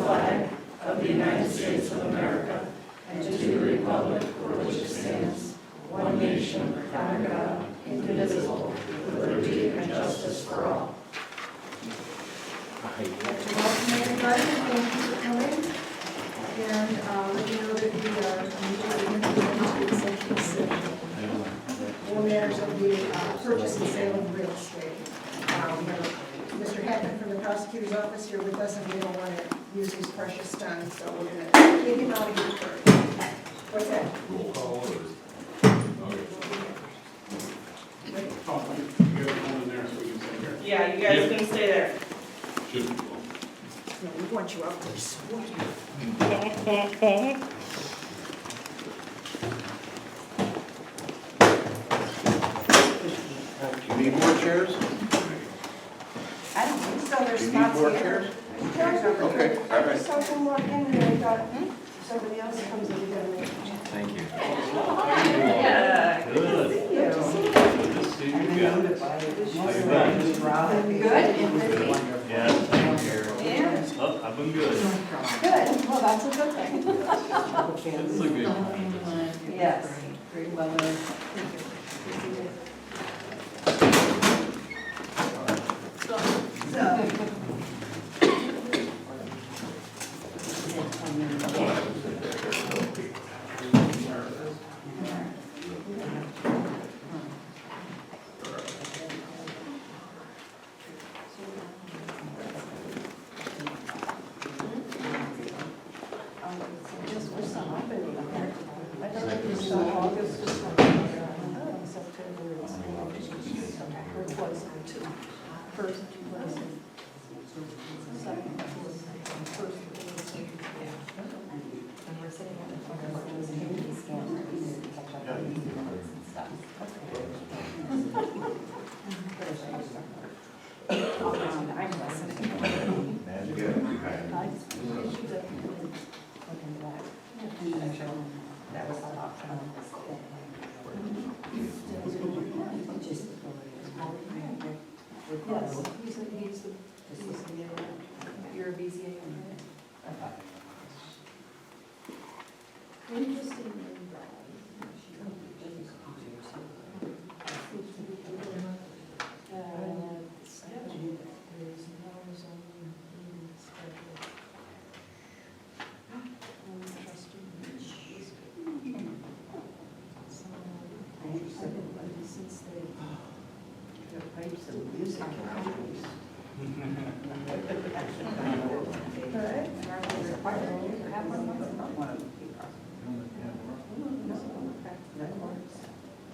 flag of the United States of America and to the republic for which it stands, one nation, under God, indivisible, with liberty and justice for all. Welcome everybody, thank you for coming. And let you know that we are immediately into executive session. All matters of the purchase and sale of real estate. We have Mr. Hackman from the prosecutor's office here with us, and we don't want to use his precious time, so we're going to get him out of here first. What's that? Roll call or? You guys hold in there so we can sit here. Yeah, you guys can stay there. Should be. No, we want you out there sweating. You need more chairs? I don't think so, there's You need spots more here. chairs? Chairs over Okay, here. all right. Someone walked in and they thought, somebody else comes in, we gotta make. Thank you. Yeah. Good. Good to see you. Good to see you guys. Good. Yeah, same here. Yeah. Oh, I've been good. Good, well, that's a good thing. It's a good. Yes. Very well.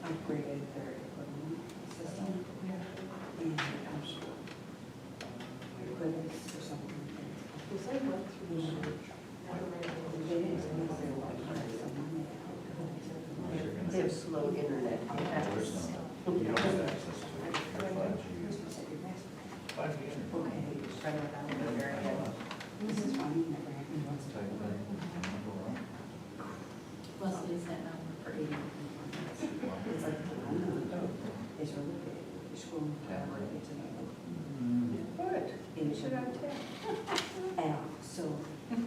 Upgraded their equipment system and equipment for something. Because I went through they have slow internet. This is funny, never happened once. Leslie's that number for 80. It's like, I don't know, it's really big, it's school, it's a Good. You should have ten. And so, I'm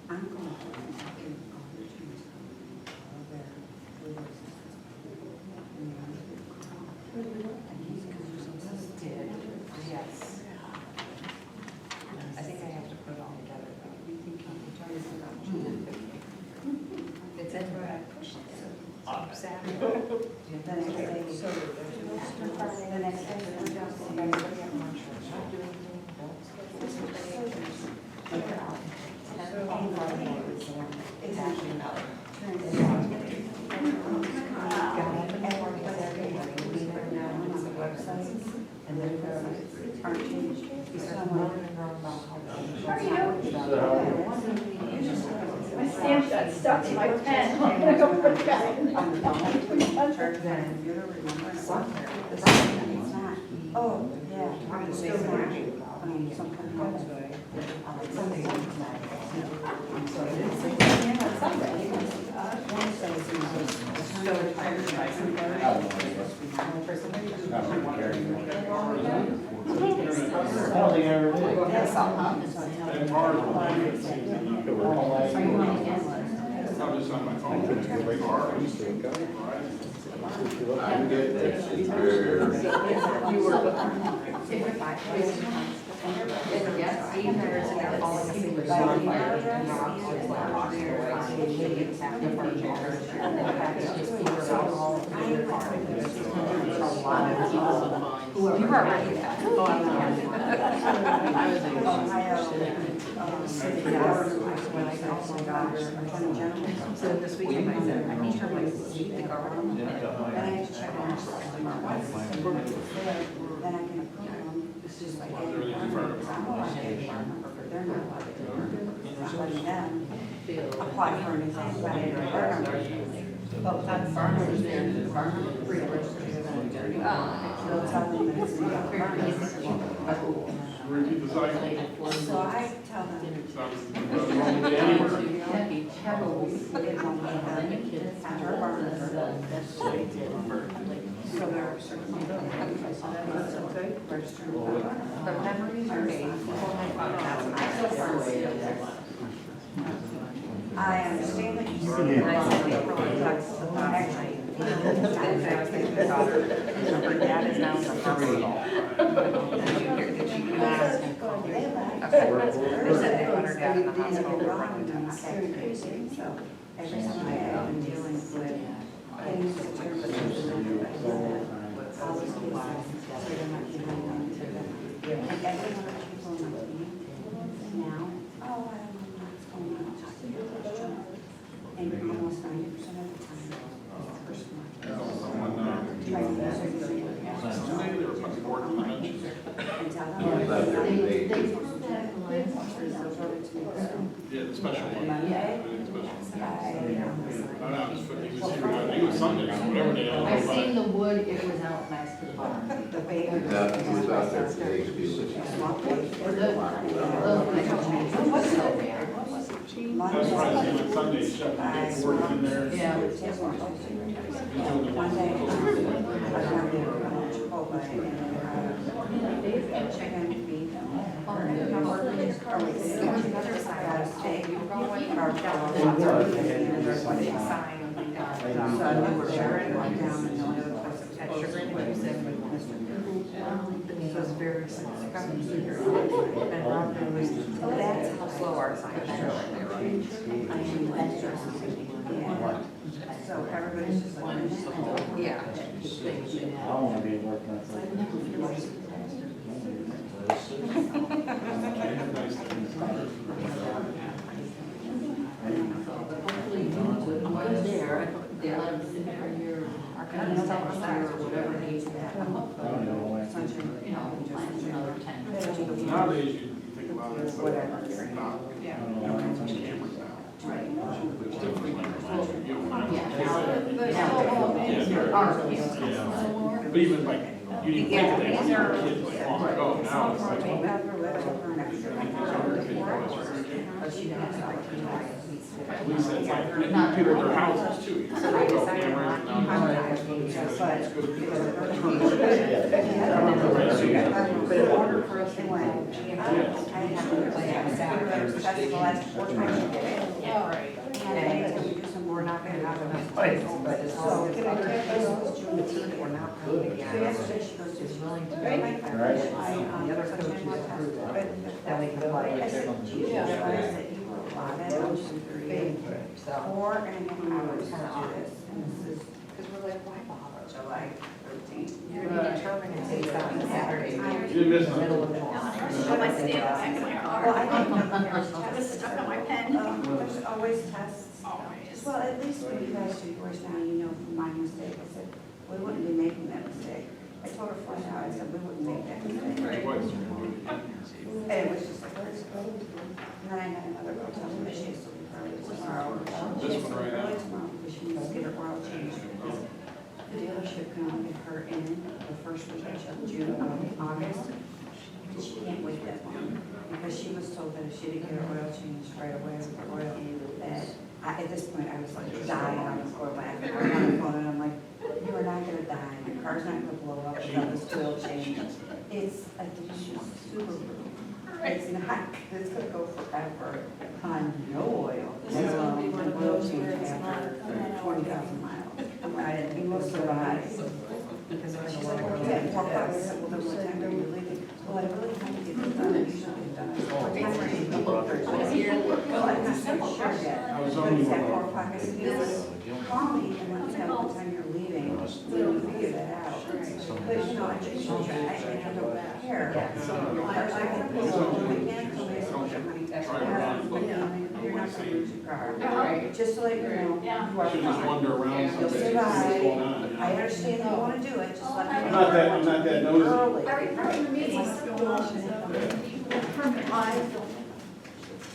going to get all the trees, all their doors. And he's dead. Yes. I think I have to put it all together. You think I'm talking about it's in where I pushed it. Saturday. The next day, the next day, we're down to everybody at lunch. It's actually about and then aren't changed. My stamp got stuck in my pen. I'm gonna go put it back. Oh, yeah. Some kind of Sunday. So I didn't say that on Sunday. So tired by somebody. That's all. And hard, it seems to be. Are you on again? I'm just on my phone. It's very hard. I'm getting this, it's very. You were yes, Steve knows and they're falling asleep with fire. Rob was like, they're leaving after furniture. A lot of people. You were already at. Oh, I'm not. I was in Ohio. When I got my daughter. So this weekend I said, I need her like to see the garden. Then I have to check on then I can approve them. It's just like, hey, I'm not allowed to get a farm number, but they're not allowed to do it. It's not letting them apply for an exam, but I get a farm number. But that's farmers there, the farmer pre-registered. They'll tell them that it's not a farm. Repeat the cycle. So I tell them, Sounds like anywhere. it won't let them enter a farm number. So there are certain people that register. The memories are made. I understand that you see it. I said they were like texts about actually. Her dad is now in the hospital. Did you hear, did you ask him? Okay. They said they put her dad in the hospital. So every time I have been dealing with things that are all these people, so they're not behind on to them. And every one of the people in my meeting now, oh, I don't know what's going on, just a question. And almost 90% of the time, it's personal. Someone, Sunday, they were putting board conventions. And tell them. They put that in line. Yeah, the special one. Monday. Oh, no, he was here, I think it was Sunday, so whatever day. I seen the wood, it was out nice to the farm. The baby. That was out there today, That's why I see on Sunday, Chef, he worked in there. Yeah. One day, I found Chipotle and chicken beef. Steak. So I went to Sharon, went down and the only other place that had sugar in it was it was very sick. And Rob was, that's how slow our science yeah. So everybody's just like, Yeah. I want to be working on Hopefully, the ones there, they let them sit there in your, our kind of stuff, or whatever needs to happen. You know, just another 10. Nowadays, you think about it, so it's not, Yeah. you know, it's on cameras now. Right. It's different, like, you know, Yeah. Our kids. but even like, you didn't think of that when you were a kid, like, long ago, now it's like, oh, at least it's like, and people at their houses too. You can So I go decided cameras not now. But in order for us to win, she I have to play on Saturday. That's the last 4 times you did it. Yeah, right. And we're not gonna have enough space, but it's all. So can I take those to the team that we're not coming So again? yesterday she goes to. Is willing to Right. make The the other coaches approve it, then we can play. I said, do you realize that you were allotted on some period So, 4.5 hours to do this? And this is, because we're like, why bother? July 13th. You're gonna be determined to take that on Saturday. You didn't miss Middle of nothing. the Well, month. I stayed back in my car. Well, I didn't know there was tests. Stuck on my pen. There's always tests. Well, at least when you guys do yours now, you know from my mistake. I said, we wouldn't be making that mistake. I told her flat out, I said, we wouldn't make that mistake. It was. And it was just like, let's go. And then I had another girl tell me that she has to leave early tomorrow. This one right now. Early tomorrow because she needs to get her oil changed. Because the dealership can only get her in the first week of June or August. And she can't wait that long. Because she was told that if she didn't get her oil changed right away with the oil, that at this point I was like dying on the floor laughing. I'm on the phone and I'm like, you are not gonna die. Your car's not gonna blow up without this oil change. It's a Subaru. It's not, it's gonna go sure did. I was But only it's at one. 4 o'clock, I said, you know what, call me and let me know what time you're leaving, we'll figure that out. But you know, I just, I don't care. So, I have to go on the weekend, so they said, you're not gonna lose your car. Just to let you know, you are Should just fine. wander around You'll someday, see what's survive. going on, you know? I understand you wanna do it, just let me know. I'm not that nosy. Early.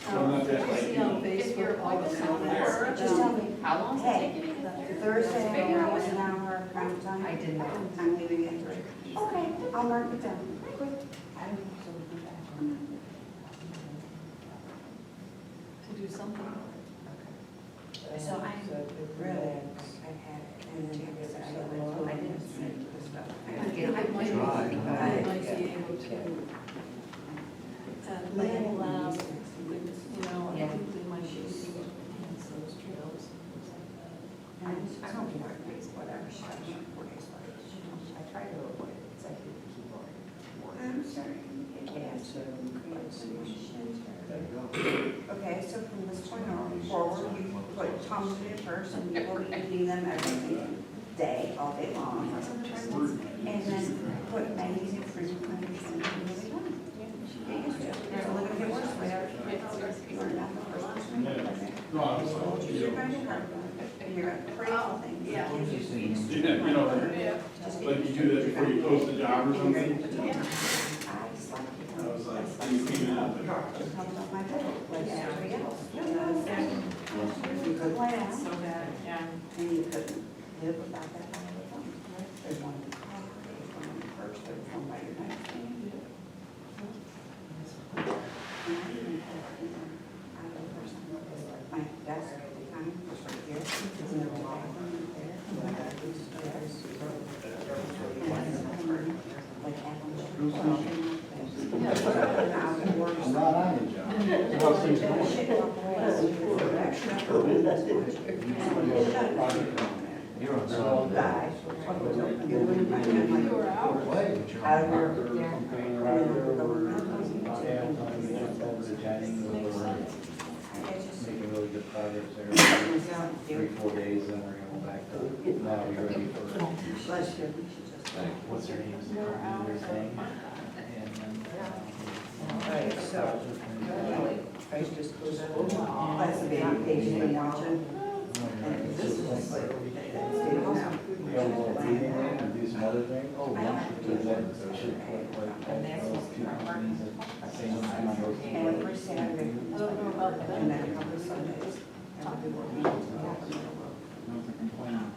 I'm not that like, See on Facebook all the comments. Just tell me, How long does it hey, take you to get up there? Thursday, I was an hour prime time. I did not. I'm leaving at 3. Okay, I'll mark it down. Quick. I don't know, so we'll be back on. To do something. So I really, I had it, and then I said, I don't know, I didn't see the stuff. I'd like to be able to land lab, you know, I think that my shoes enhance those trails. I don't care, it's whatever, she has 4 days left. I try to avoid it, because I hate the keyboard. I'm sorry. Okay, so from this point on forward, you put Tom in first, and you will be meeting them every day, all day long. And then put Maggie's in free, and moving on. Get used to it. It's only gonna get worse later. You are not the first person. no, I was You're going to hurt them, and you're gonna pray for things. Yeah. you know, like you do that before you post a job or something. I just like it. I was like, you clean it up. Just comes off my head, like everybody else. You could plan so that, and you couldn't live without that kind of fun. There's one in the car, there's one in the purse, there's one by your nightstand. My desk at the time was right here, there's no bathroom there. Like Apple. I'm not on the job. How's things going? You're on some. Out of your, Making really good progress there. 3-4 days, then we're gonna go back to, now we're ready for, bless you. what's her name? Her thing. And then, Alright, so, I just close it. That's the vacation and watching. And this is just like, you know, we'll feed in there and do some other things. Oh, because that should put like, those 2 companies at the same time on those. every Saturday. I don't know about that. And then a couple of Sundays. And I'll be working. Nothing complaining.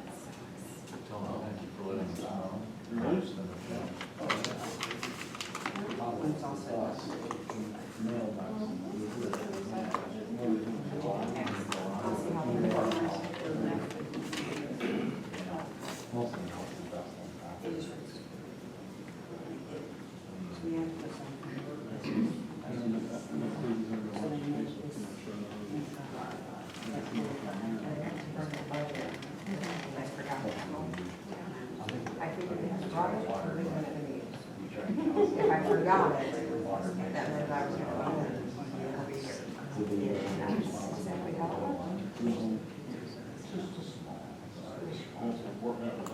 One's also. We have to put I forgot. I figured it was brought up for me when it is. If I forgot it, that meant I was gonna go over here. And that's exactly how it was. That's just wonderful.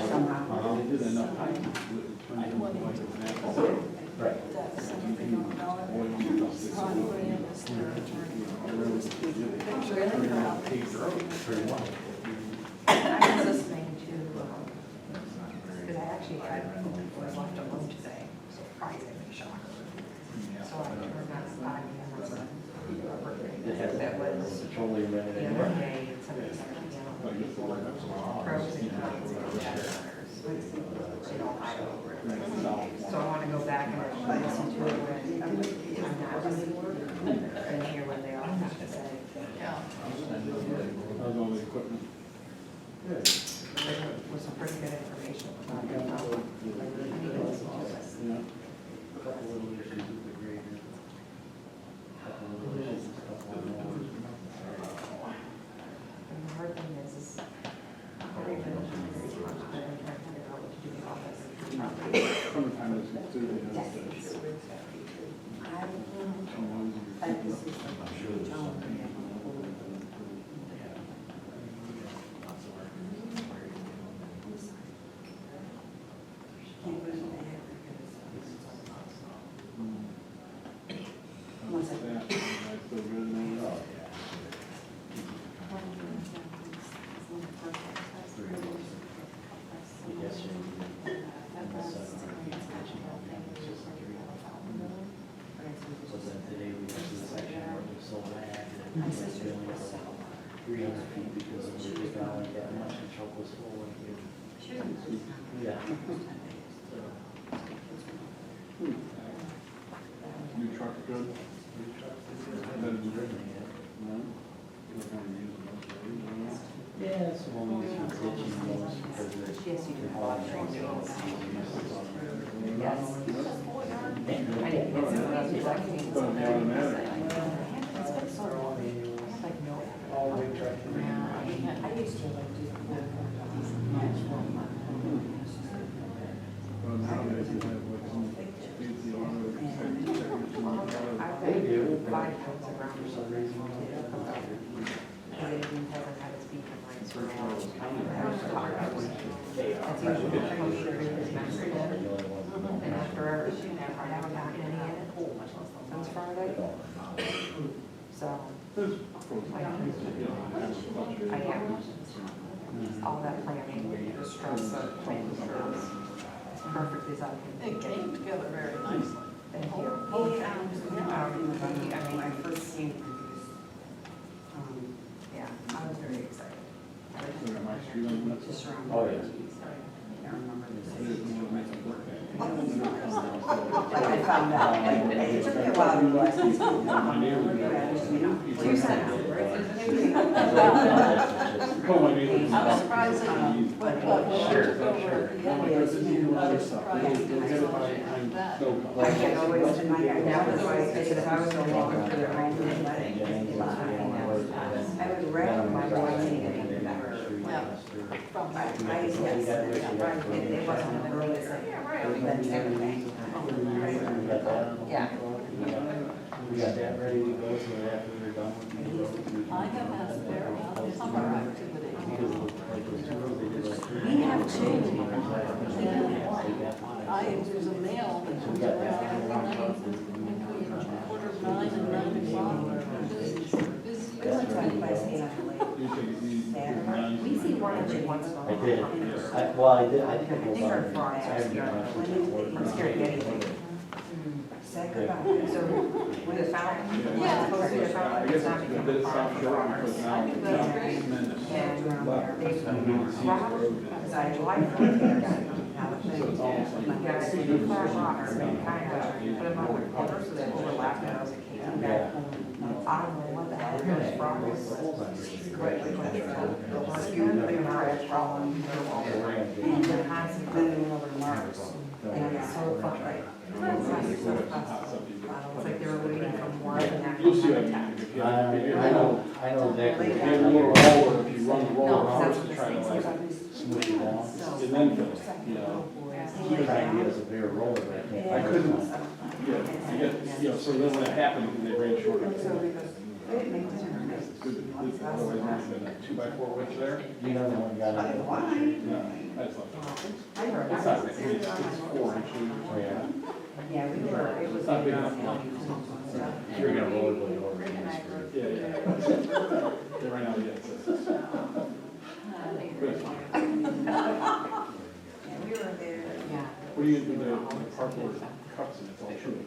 Somehow. They did enough time. Right. That's something on I was listening to, because I actually had, was left alone today, surprisingly shocked. So I turned on the podcast. That was Totally the rented other it. day, and somebody said, you know, pros and cons of data centers in Ohio. So I want to go back and listen to it when I'm not and hear what they all have to say. How's all the equipment? With some pretty good information about it. I need to listen to it. Yeah. Couple little issues with the grader. Couple little issues, couple of more. Summertime is clearly not the that, I feel good now. Today we went to the section where it was so bad that we only go 300 feet because it was not like that much and truck was full. Yeah. New truck good? Better than driven. No? You don't want to use them. Yeah, it's one of those ditching most because it's. Yes, you can. Yes. I didn't get some of those exactly. But the automatic. It's been sort of, like, no. All-wheel drive. I used to like do. Well, nowadays you have like some fancy auto. They do. 5 pounds of ground for some reason. They didn't have a speed of lights for all. That's usually what I'm sure is mastered in. And after, I haven't gotten any in it since Friday. So, I have all that planning, the stress of planning as perfect as I can. It came together very nicely. Thank you. I mean, I first came, yeah, I was very excited. So am I street on that? Just around. Oh, yeah. I can't remember I this. didn't want to make it work. I found out, it took me a while to realize. My neighbor. Two cents. Oh, my neighbor. I was surprised that you went up. Sure, over sure. at the Oh, my end. God, this is even I other was stuff. surprised They'll get it by like time. that. No. I can always, that was why I said if I was going to walk for their own thing, I would recommend my boy getting it even better. From I, yes, it wasn't an early thing. Then everything. Yeah. We got that ready to go, so after we're done with the road. I have asked Barry about summer activities. Because like those two roads, they did like. We have two. There's a mail that comes around every night between 8:45 and 9 o'clock. We went to a place in You take it easy. We see one of you once in a I while. did. I did, I think I it was think our on. Friday, I haven't been on since I'm scared of anything. Say goodbye. So, with the fountain, Yeah. supposed to be a I fountain, guess it's not it's a become bit a farm soft for short farmers. because now it's tremendous. And, they've robbed, because I like So it's almost like. my guys, they do fire rockers, and kind of put them on the corner so they overlap, and I was like, came back home. I don't know what the hell those from was. Great, the trash problem, and they're constantly cleaning over marks. And it's so funny. It's like they were waiting for more than that. You'll see what I mean. If you- I know exactly. If you have a little roller, if you run the roller No, around that's to what try to this like thing's Smooth it down. and then fill it, you know. He was trying to get us a bigger roller, but I can't. I couldn't. I get, you know, so then when it happened, they ran short. It's So because they didn't make dinner. good, otherwise there's been a 2x4 winch there. You know the one got it. No, that's not. I heard. It's not, it's 4 inches. Oh, yeah. Yeah, we were, it was. It's not big enough. You're gonna rollerblade over. Yeah, yeah. Yeah, right now, yeah, it's but it's fine. Yeah, we were there. Yeah. What do you do the cardboard cups and it's all true?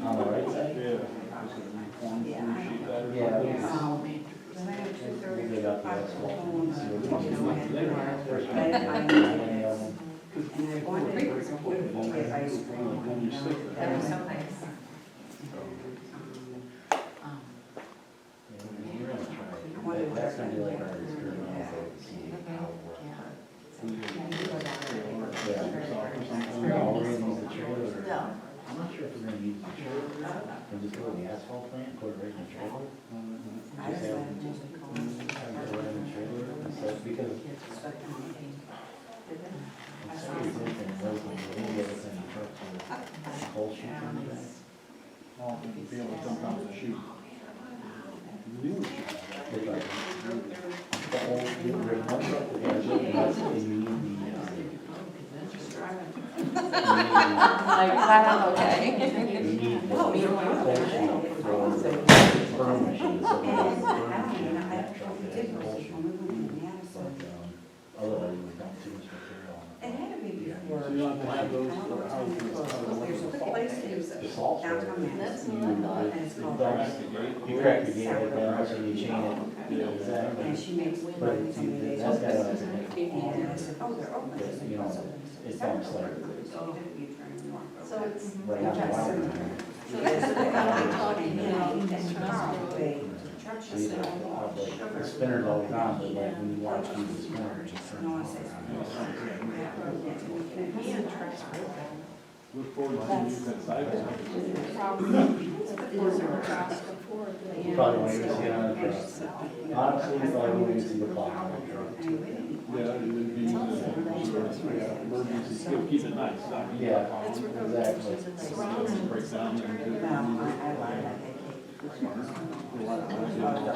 On the right side? Yeah. Just a reform through sheet that or Yeah. something. Then I had 2:30. They got the asphalt. First I- one. And I wanted to get ice cream. When you stick That that. was so nice. That's gonna be like our experience, to see how it works. Yeah. No, we're gonna use the trailer. No. I'm not sure if we're gonna use the trailer and just go to the asphalt plant, put it right in the trailer. I just Just have- wanted to just call them. Put it right in the trailer, instead, because It's like, I'm sorry, it's different, those ones, we get be able to jump out the chute. New chute. It's like, the old, the original truck, the gas, and that's, and you need Like, that, okay. you need the whole sheet for the burn machine, so we have a burn machine in that truck that has the whole sheet. But, otherwise, we don't too much material on It it. had to be before. So you don't have to have those, or how you There's a place that is The salt spreader. downtown That's Madison. what I thought. And it's called. crack the gate. You crack the gate like that, and you chain it, Yeah. exactly. And she makes But money so many days. that's got a, And I said, oh, they're open. I said, you know, it's almost like, So it's, right now, so that's the kind of talking about trust. so you have like the spinners all the time, but like when you want to use the spinner, it's just. No, I said. Look forward to seeing you that side. Probably, there's a cost before the You end. probably won't even see it on the truck. Honestly, you probably won't even see the clock on the truck. Yeah, it would be, emergency, keep it nice, not keep it Yeah, on. exactly. Break down and do it.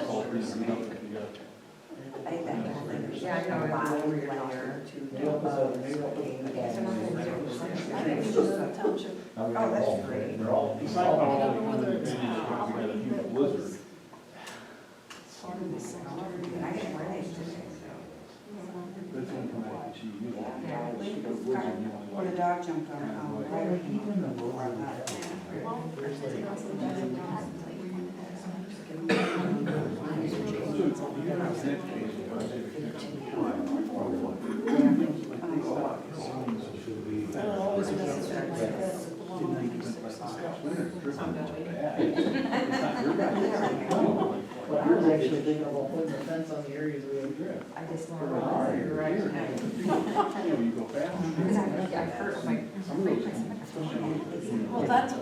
All pretty beat up if you got. Yeah, I know. Township. Oh, that's great. They're all. Besides how all the advantage is, we got a huge blizzard. That's gonna come out and she usually. When the dog jumped on, right. Well, I was actually thinking about putting a fence on the areas we have drift. I just. You go fast. Well, that's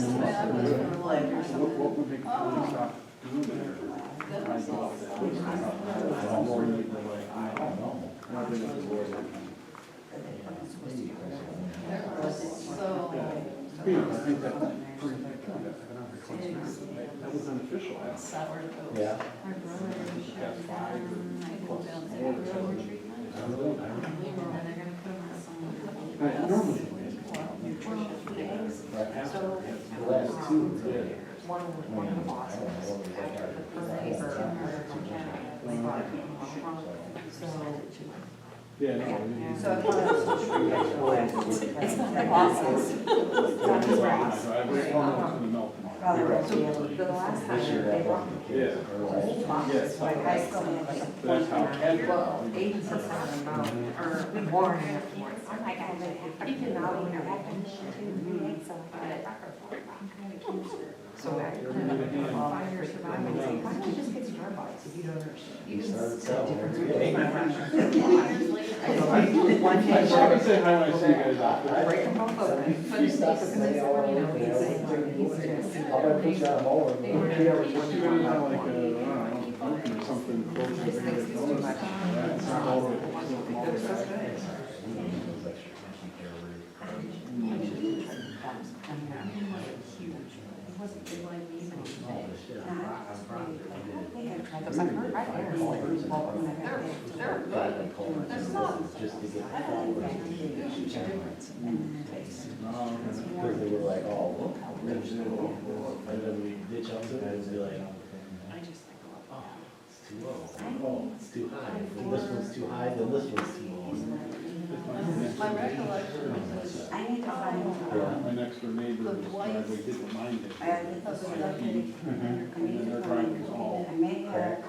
the way I was for like, What would make a police stop doing there? I thought that was, more than like, I don't know. I think it's more than. so, I think that's pretty, that was unofficial. sourdough. Yeah. My brother and Sharon down, I go down there, road treatment. And they're gonna put them on some. Normally. So, The last two, One of the bosses, after the neighbor of her from Canada, they bought it from So. Yeah, no. So I thought it was it's not the bosses. It's not his boss. Driveway, oh, no, it's gonna melt tomorrow. So the last time they brought Yeah. the whole box, like I still have like. That's how Ken. Well, 80% about, or more. I'm like, I freaking out when you're back in the so I couldn't have 5 years surviving. Why don't you just get Starbucks if you don't understand? You can started selling. One I day. should say hi when I see you guys out there. Break them both open. You stop and say, oh, You know, he's saying, I'll bet put you on a mower. Just do it on like, I don't know, or something close to the. It's not all the- Just to get because they were like, oh, look how rich they were. And then we ditch up to it and be like, oh, it's too low. Oh, it's too high. If this one's too high, then this one's too low. my recollection was I need to find. My next door neighbor's driveway didn't mind it. I need to And find. then their driveway's all, I may have.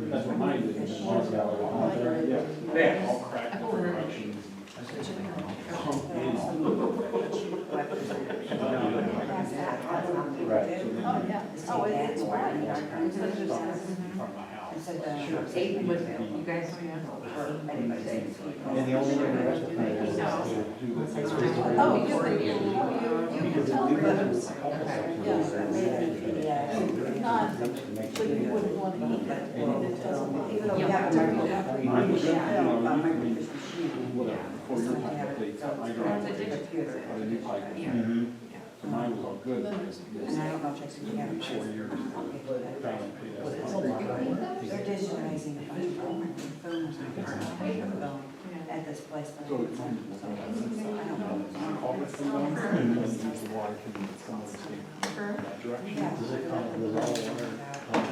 that's what mine did, and then one's got like, all yeah, they had all cracked different directions. Pumped in. Right. oh, yeah, oh, it's right. From my house. I said, 8 was, you guys. And the only way to rectify it is to. Oh, you can Because tell we them, went through a couple sections. not, but you wouldn't want to eat that, and it doesn't. Even though we haven't talked about Mine was, about my whatever, before your time, they cut my driveway, computer. or a new pipe. Mhm. So mine was all good. And I don't know if it's in Canada. 4 years. They're digitizing a bunch of them at this place. So it's fine. I don't know. All this thing down there, and then use the water can some of the state that direction. Does it come, does all water come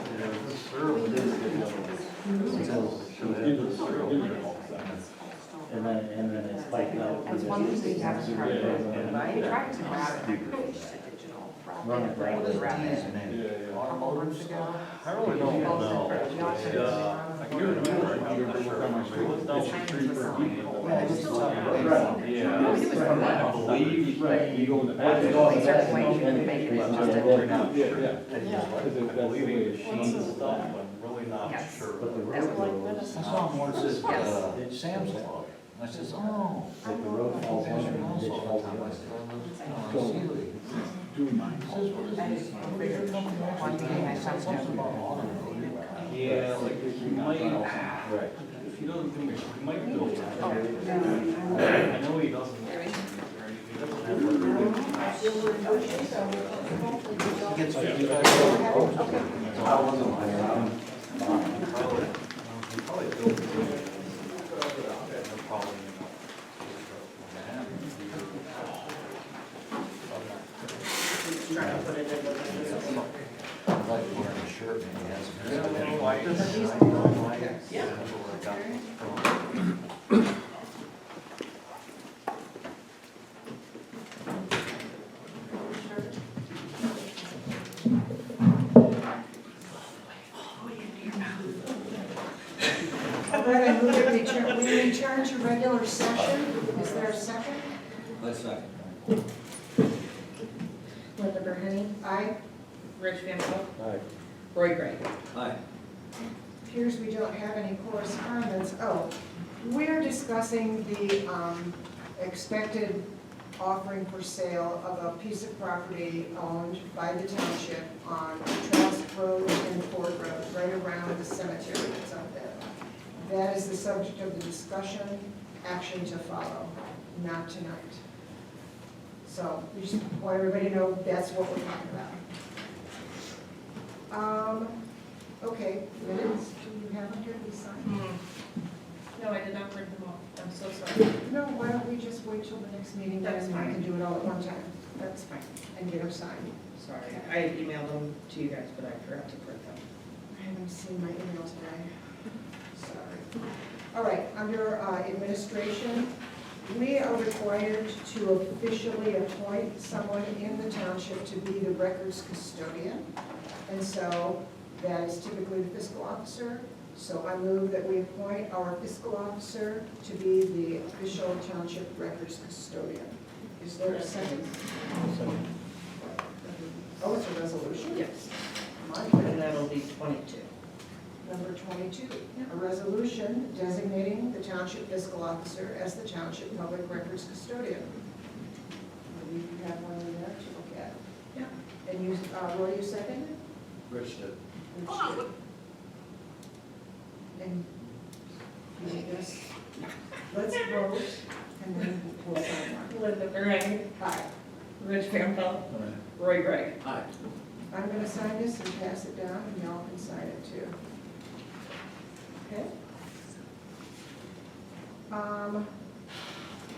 and then it's spiked out? That's one of the things I was trying to do. I tried to grab it. Run it back. I really don't know. I can remember, I used to work on my school, it's just 3 per week. Yeah. I believe, right, you go in the back. These are ways you can make it just a. Yeah. Because that's the way it shines stuff, I'm really not Yes. sure. But the That was like road, this. I saw him once at, Yes. Sam's Club. I says, oh. if the road falls in, the ditch falls in. Doing mine. I just figured one thing I saw something. Yeah, like, you might, Right. if he doesn't do it, he might build it. I know he doesn't. He doesn't have work. He gets 55. I wasn't like, He probably built it. Probably, I like wearing a shirt and he has. All right, I move that we return to regular session. Is there a second? Let's second. Linda Burney, Aye. Rich Van Poe, Aye. Roy Gray. Aye. Appears we don't have any correspondence. Oh, we're discussing the expected offering for sale of a piece of property owned by the township on Trask Road and Ford Road, right around the cemetery that's up there. That is the subject of the discussion, action to follow, not tonight. So we just want everybody to know that's what we're talking about. Okay, minutes, do you have them here to sign? No, I did not print them all. I'm so sorry. No, why don't we just wait till the next meeting, then That's we fine. can do it all at one time That's fine. and get them signed. Sorry. I emailed them to you guys, but I forgot to print them. I haven't seen my emails today. Sorry. All right, under administration, we are required to officially appoint someone in the township to be the records custodian. And so that is typically the fiscal officer. So I move that we appoint our fiscal officer to be the official township records custodian. Is there a second? Oh, it's a resolution? Yes. My And goodness. that'll be 22. Number 22, a resolution designating the township fiscal officer as the township public records custodian. Maybe you have one in there to look at. Yeah. And you, Roy, you second? Rich did. Rich did. And you need this? Let's vote, and then we'll sign one. Linda Burney, Aye. Rich Van Poe, Roy Gray. Aye. I'm gonna sign this and pass it down, and y'all can sign it too. Okay?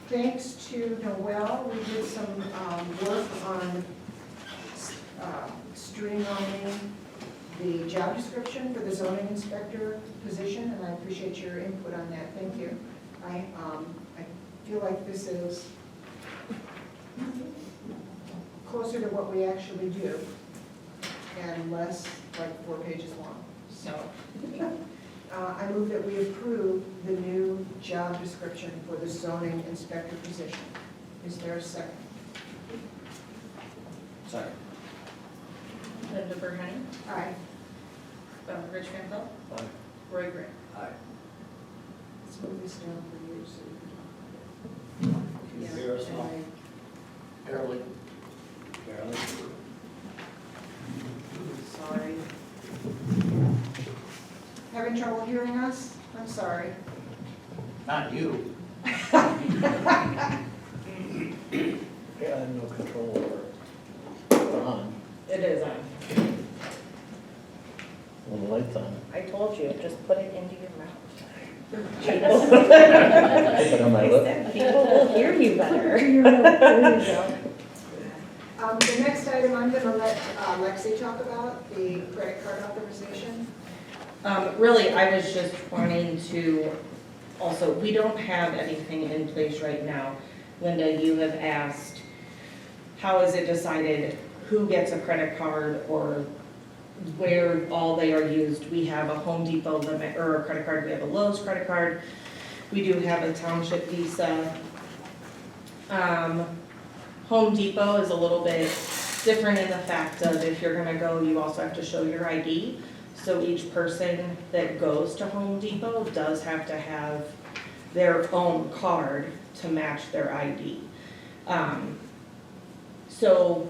Thanks to Noel, we did some work on streamlining the job description for the zoning inspector position, and I appreciate your input on that. Thank you. I feel like this is closer to what we actually do and less like 4 pages long. So I move that we approve the new job description for the zoning inspector position. Is there a second? Second. Linda Burney, Aye. Rich Van Poe, Aye. Roy Gray. Aye. Let's move this down for you so you can. Hear us now? Barely. Barely. Sorry. Having trouble hearing us? I'm sorry. Not you. Yeah, I have no control over it. on. It is on. When the light's on. I told you, just put it into your mouth. Put it on my I lip. said people will hear you better. There you go. The next item I'm gonna let Lexi talk about, the credit card authorization. Really, I was just wanting to, also, we don't have anything in place right now. Linda, you have asked, how is it decided who gets a credit card or where all they are used? We have a Home Depot limit, or a credit card, we have a Lowe's credit card, we do have a Township Visa. Home Depot is a little bit different in the fact of if you're gonna go, you also have to show your ID. So each person that goes to Home Depot does have to have their own card to match their ID. So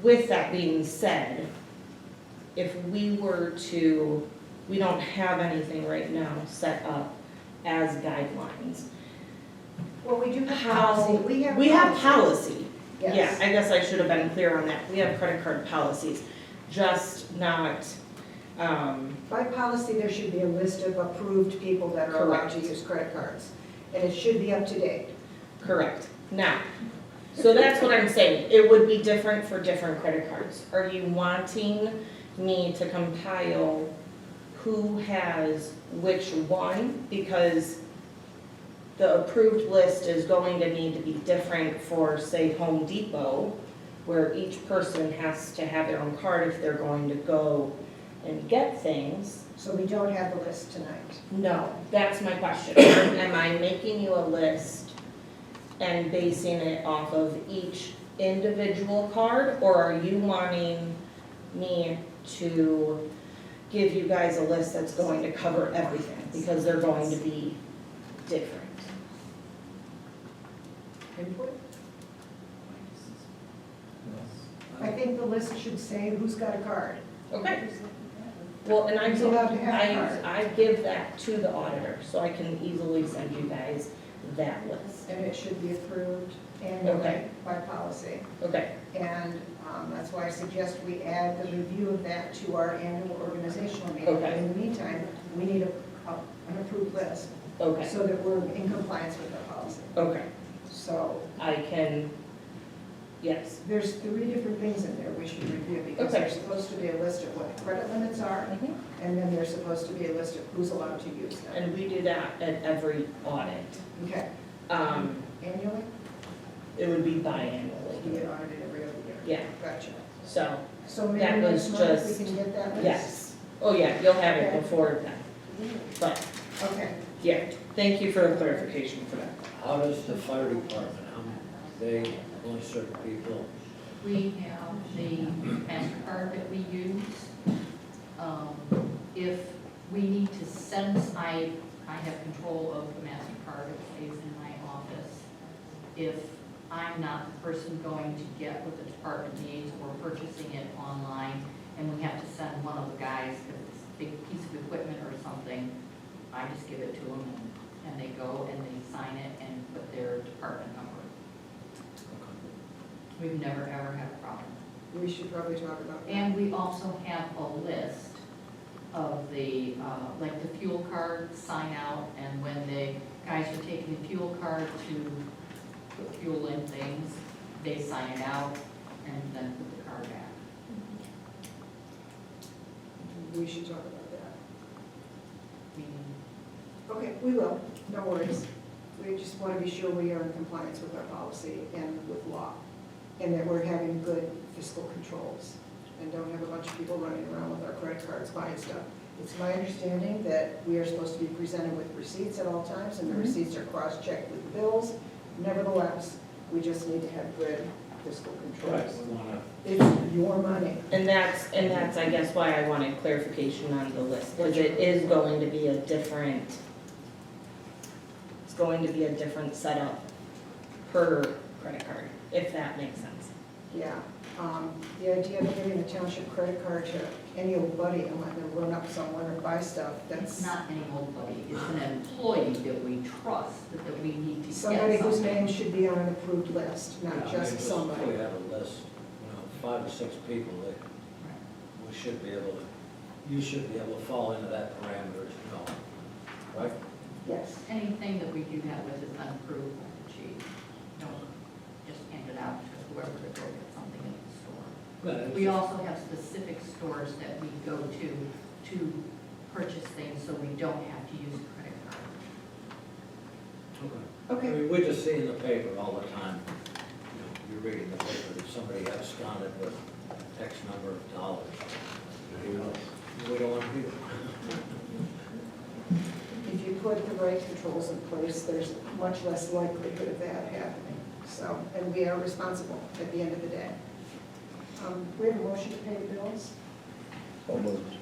with that being said, if we were to, we don't have anything right now set up as guidelines. Well, we do have How- policy. We have policy. Yes. Yeah, I guess I should have been clear on that. We have credit card policies, just not, By policy, there should be a list of approved people that are allowed to Correct. use credit cards. And it should be up to date. correct. Now, so that's what I'm saying. It would be different for different credit cards. Are you wanting me to compile who has which one? Because the approved list is going to need to be different for, say, Home Depot, where each person has to have their own card if they're going to go and get things. So we don't have the list tonight. No, that's my question. Am I making you a list and basing it off of each individual card? Or are you wanting me to give you guys a list that's going to cover everything? Because they're going to be different. Input? I think the list should say who's got a card. Okay. Well, and Who's allowed to have a card. I give that to the auditor, so I can easily send you guys that list. And it should be approved annually Okay. by policy. Okay, And that's why I suggest we add the review of that to our annual organizational meeting. Okay. In the meantime, we need an approved list okay, so that we're in compliance with our policy. okay. So I can, yes. there's 3 different things in there we should review because Okay. there's supposed to be a list of what the credit limits are, Mhm. and then there's supposed to be a list of who's allowed to use them. And we do that at every audit. Okay, annually? It would be You biannually. get audited every other year? Yeah, Gotcha. so, So That maybe was next month we just- can get that list? yes. Oh, yeah, you'll have it Okay. before then. But, Okay. yeah, thank you for the clarification for that. How does the fire department, they only certain people? We have the MasterCard that we use. If we need to send, I have control of the MasterCard, it stays in my office. If I'm not the person going to get what the department needs, or purchasing it online, and we have to send one of the guys, because it's a big piece of equipment or something, I just give it to them, and they go and they sign it and put their department number. We've never, ever had a problem. We should probably talk about that. And we also have a list of the, like the fuel card sign out, and when the guys are taking the fuel card to put fuel in things, they sign it out and then put the card back. We should talk about that. Meaning, Okay, we will, no worries. We just want to be sure we are in compliance with our policy and with law, and that we're having good fiscal controls, and don't have a bunch of people running around with our credit cards buying stuff. It's my understanding that we are supposed to be presented with receipts at all times, and the receipts are cross-checked with the bills. Nevertheless, we just need to have good fiscal controls. It's your money. And that's, I guess, why I wanted clarification on the list, because it is going to be a different, it's going to be a different setup per credit card, if that makes sense. Yeah, the idea of giving a township credit card to any old buddy and letting them run up somewhere and buy stuff, it's that's not any old buddy, it's an employee that we trust, that we need to get somebody whose something. name should be on an approved list, not just somebody. We have a list, 5 or 6 people, we should be able to, you should be able to fall into that parameter, right? Yes. Anything that we do have that is unapproved, she don't just hand it out to whoever to go get something in the store. But We also have specific stores that we go to purchase things, so we don't have to use a credit card. Okay. I mean, we just see in the paper all the time, you're reading the paper, that somebody absconded with X number of dollars. We don't want to do that. If you put the right controls in place, there's much less likelihood of that happening. So, and we are responsible at the end of the day. We have a motion to pay the bills. So moved.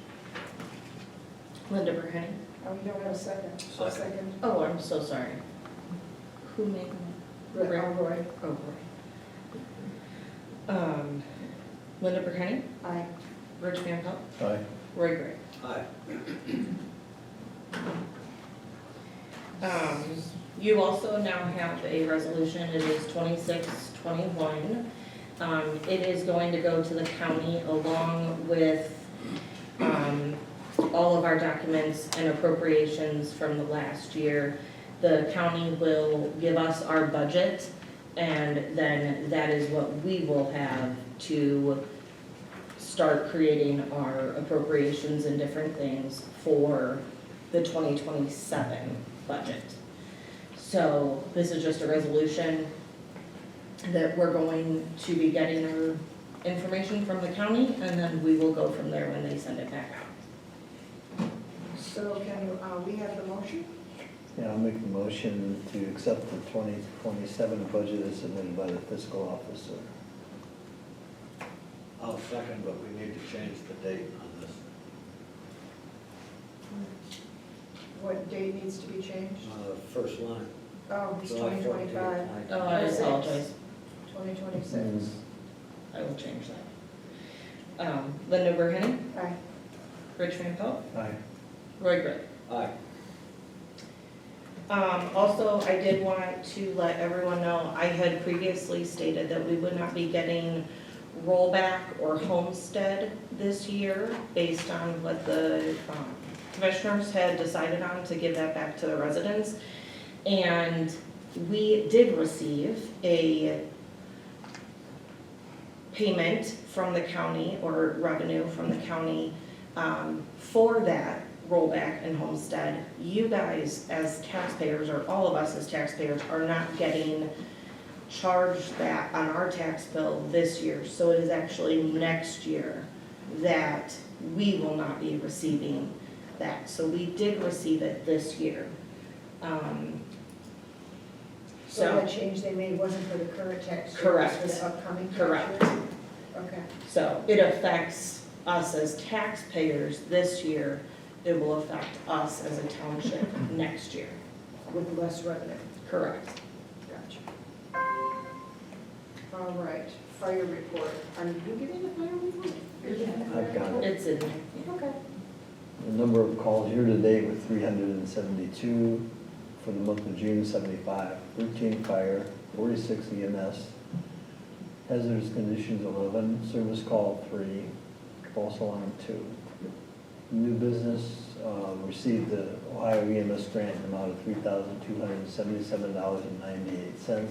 Linda Burkett. We don't have a second. I'll second. Oh, I'm so sorry. Who made the? Roy. Oh, Roy. Linda Burkett, Aye. Rich Van Pelt, Aye. Roy Gray. Aye. You also now have a resolution, it is 2621. It is going to go to the county along with all of our documents and appropriations from the last year. The county will give us our budget, and then that is what we will have to start creating our appropriations and different things for the 2027 budget. So this is just a resolution that we're going to be getting our information from the county, and then we will go from there when they send it back out. So can we have the motion? Yeah, I'll make the motion to accept the 2027 budget as submitted by the fiscal officer. I'll second, but we need to change the date on this. What date needs to be changed? First line. Oh, it's July 2025, 14th. Oh, I apologize. 2026. I will change that. Linda Burkett, Aye. Rich Van Pelt, Aye. Roy Gray. Aye. Also, I did want to let everyone know, I had previously stated that we would not be getting rollback or homestead this year based on what the commissioners had decided on to give that back to the residents. And we did receive a payment from the county or revenue from the county for that rollback and homestead. You guys as taxpayers, or all of us as taxpayers, are not getting charged that on our tax bill this year. So it is actually next year that we will not be receiving that. So we did receive it this year. So that change they made wasn't for the current tax year, Correct. it was for the upcoming tax Correct. year? Okay. So it affects us as taxpayers this year. It will affect us as a township next year. With less revenue. Correct. Gotcha. All right, fire report. Are you getting the fire report? I've got it. It's in there. Okay. The number of calls year to date were 372. For the month of June, 75. 13 fire, 46 EMS. Hazardous conditions, 11. Service call, 3. False alarm, 2. New business, received the Ohio EMS grant in the amount of $3,277.98.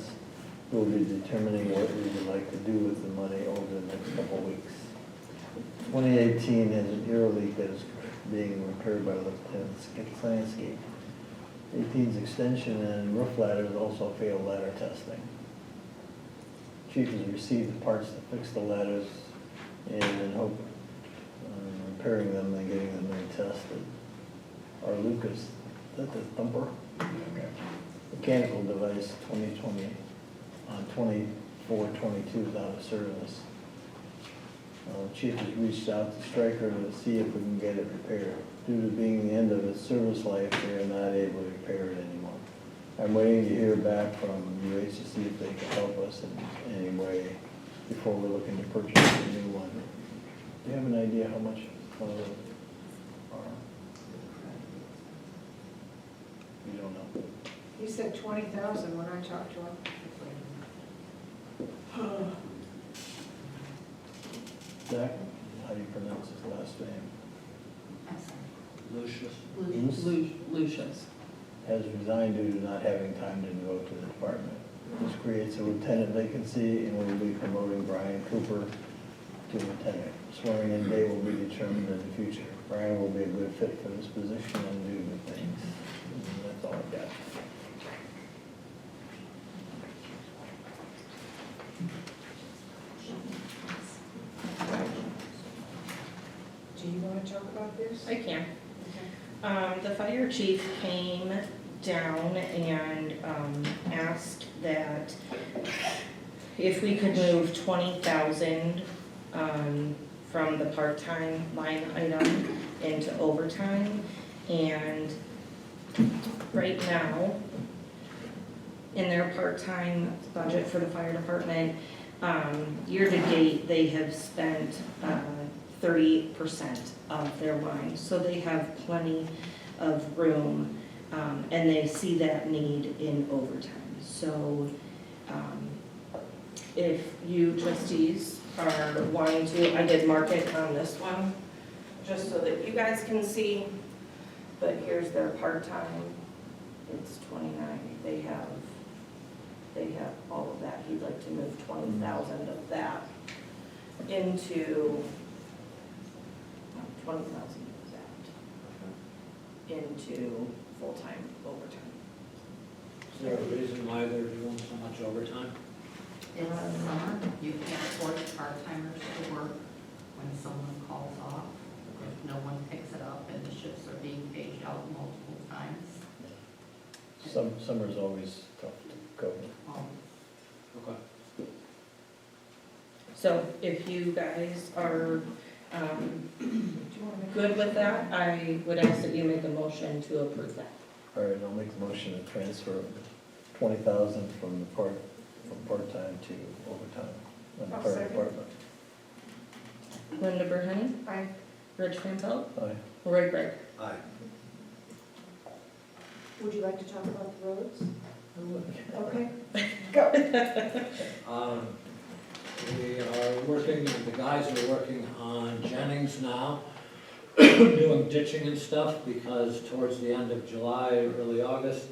We'll be determining what we would like to do with the money over the next couple of weeks. 2018 has an air leak that is being repaired by Lieutenant Landscape. 18's extension and roof ladders also failed ladder testing. Chief has received the parts to fix the ladders and in hope repairing them and getting them retested. Our Lucas, is that the thumper? Okay. Mechanical device 2020 on 24/22 is out of service. Chief has reached out to Stryker to see if we can get it repaired. Due to being the end of its service life, they are not able to repair it anymore. I'm waiting to hear back from UH to see if they can help us in any way before we're looking to purchase a new one. Do you have an idea how much one of those are? You don't know. He said 20,000 when I talked to him. name? I'm sorry. Lucius. Lucius. Has resigned due to not having time to devote to the department. This creates a lieutenant vacancy and will be promoting Brian Cooper to lieutenant. Swearing in day will be determined in the future. Brian will be a good fit for this position and do good things. And that's all I've got. Do you want to talk about this? I can. The fire chief came down and asked that if we could move 20,000 from the part-time line item into overtime. And right now, in their part-time budget for the fire department, year-to-date, they have spent 30% of their line. So they have plenty of room, and they see that need in overtime. So if you trustees are wanting to, I did mark it on this one, just so that you guys can see, but here's their part-time, it's 29, they have all of that. He'd like to move 20,000 of that into, 20,000 of that into full-time overtime. Is there a reason why they're doing so much overtime? It's summer, you can't force part-timers to work when someone calls off. If no one picks it up and the shifts are being paged out multiple times. Summer's always tough to cover. Okay. So if you guys are good with that, I would ask that you make a motion to approve that. All right, I'll make the motion to transfer 20,000 from part-time to overtime in the I'll fire second. department. Linda Burhenny, Aye. Rich Van Pelt, Aye. Roy Gregg. Aye. Would you like to talk about the roads? Okay, go. We are working, the guys are working on Jennings now, doing ditching and stuff, because towards the end of July, early August,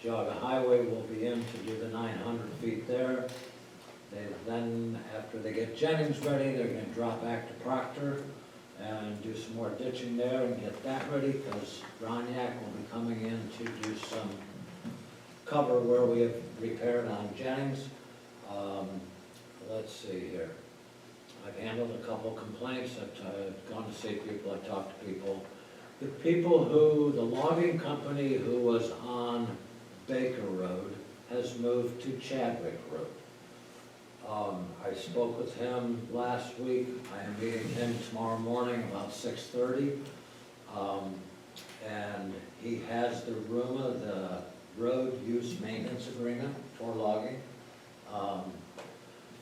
Geauga Highway will be in to do the 900 feet there. They then, after they get Jennings ready, they're gonna drop back to Proctor and do some more ditching there and get that ready, because Roniak will be coming in to do some cover where we have repaired on Jennings. Let's see here. I've handled a couple complaints, I've gone to see people, I've talked to people. The people who, the logging company who was on Baker Road has moved to Chadwick Road. I spoke with him last week. I am meeting him tomorrow morning about 6:30. And he has the RUMA, the Road Use Maintenance Agreement for logging.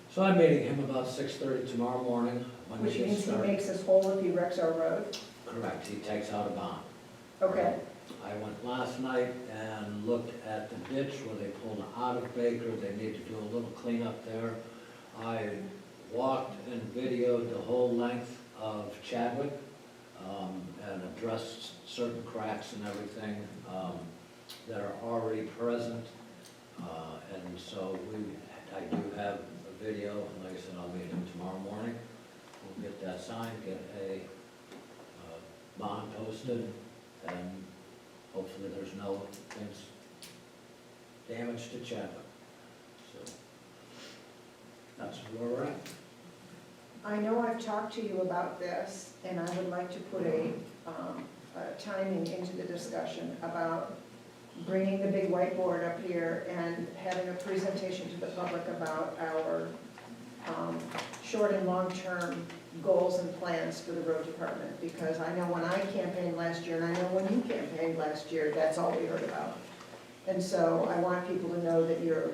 So I'm meeting him about 6:30 tomorrow morning. when Which he gets means he started. makes us whole if he wrecks our road? Correct, he takes out a bond. Okay, I went last night and looked at the ditch where they pulled out of Baker. They need to do a little cleanup there. I walked and videoed the whole length of Chadwick and addressed certain cracks and everything that are already present. And so I do have a video, and like I said, I'll meet him tomorrow morning. We'll get that signed, get a bond posted, and hopefully there's no things, damage to Chadwick. So that's where we're at. I know I've talked to you about this, and I would like to put a timing into the discussion about bringing the big whiteboard up here and having a presentation to the public about our short and long-term goals and plans for the road department, because I know when I campaigned last year, and I know when you campaigned last year, that's all we heard about. And so I want people to know that you're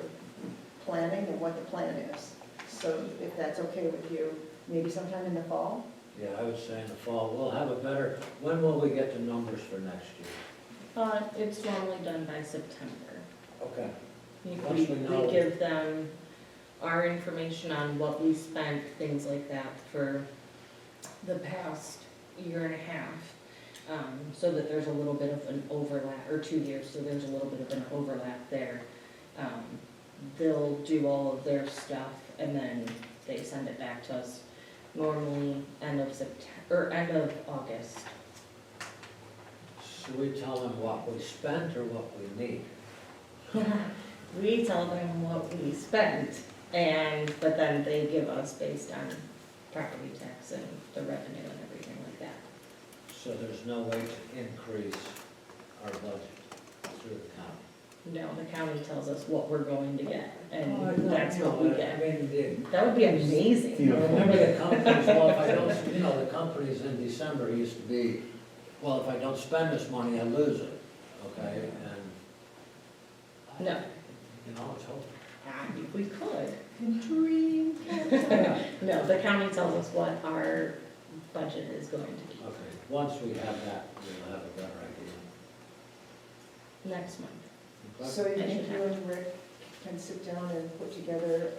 planning and what the plan is. So if that's okay with you, maybe sometime in the fall? Yeah, I would say in the fall, we'll have a better, when will we get the numbers for next year? It's normally done by September. Okay. We give them our information on what we spent, things like that, for the past year and a half, so that there's a little bit of an overlap, or 2 years, so there's a little bit of an overlap there. They'll do all of their stuff and then they send it back to us normally end of September, or end of August. So we tell them what we spent or what we need? We tell them what we spent, but then they give us based on property tax and the revenue and everything like that. So there's no way to increase our budget through the county? No, the county tells us what we're going to get, Oh, and that's what we I get. mean, That would be amazing. remember the companies, well, if I don't, the companies in December used to be, well, if I don't spend this money, I lose it, okay? And, No, it's hope. if we could. Dream. No, the county tells us what our budget is going to be Okay, once we have that, we'll have a better idea. next month. Okay? So you think you and Rick can sit down and put together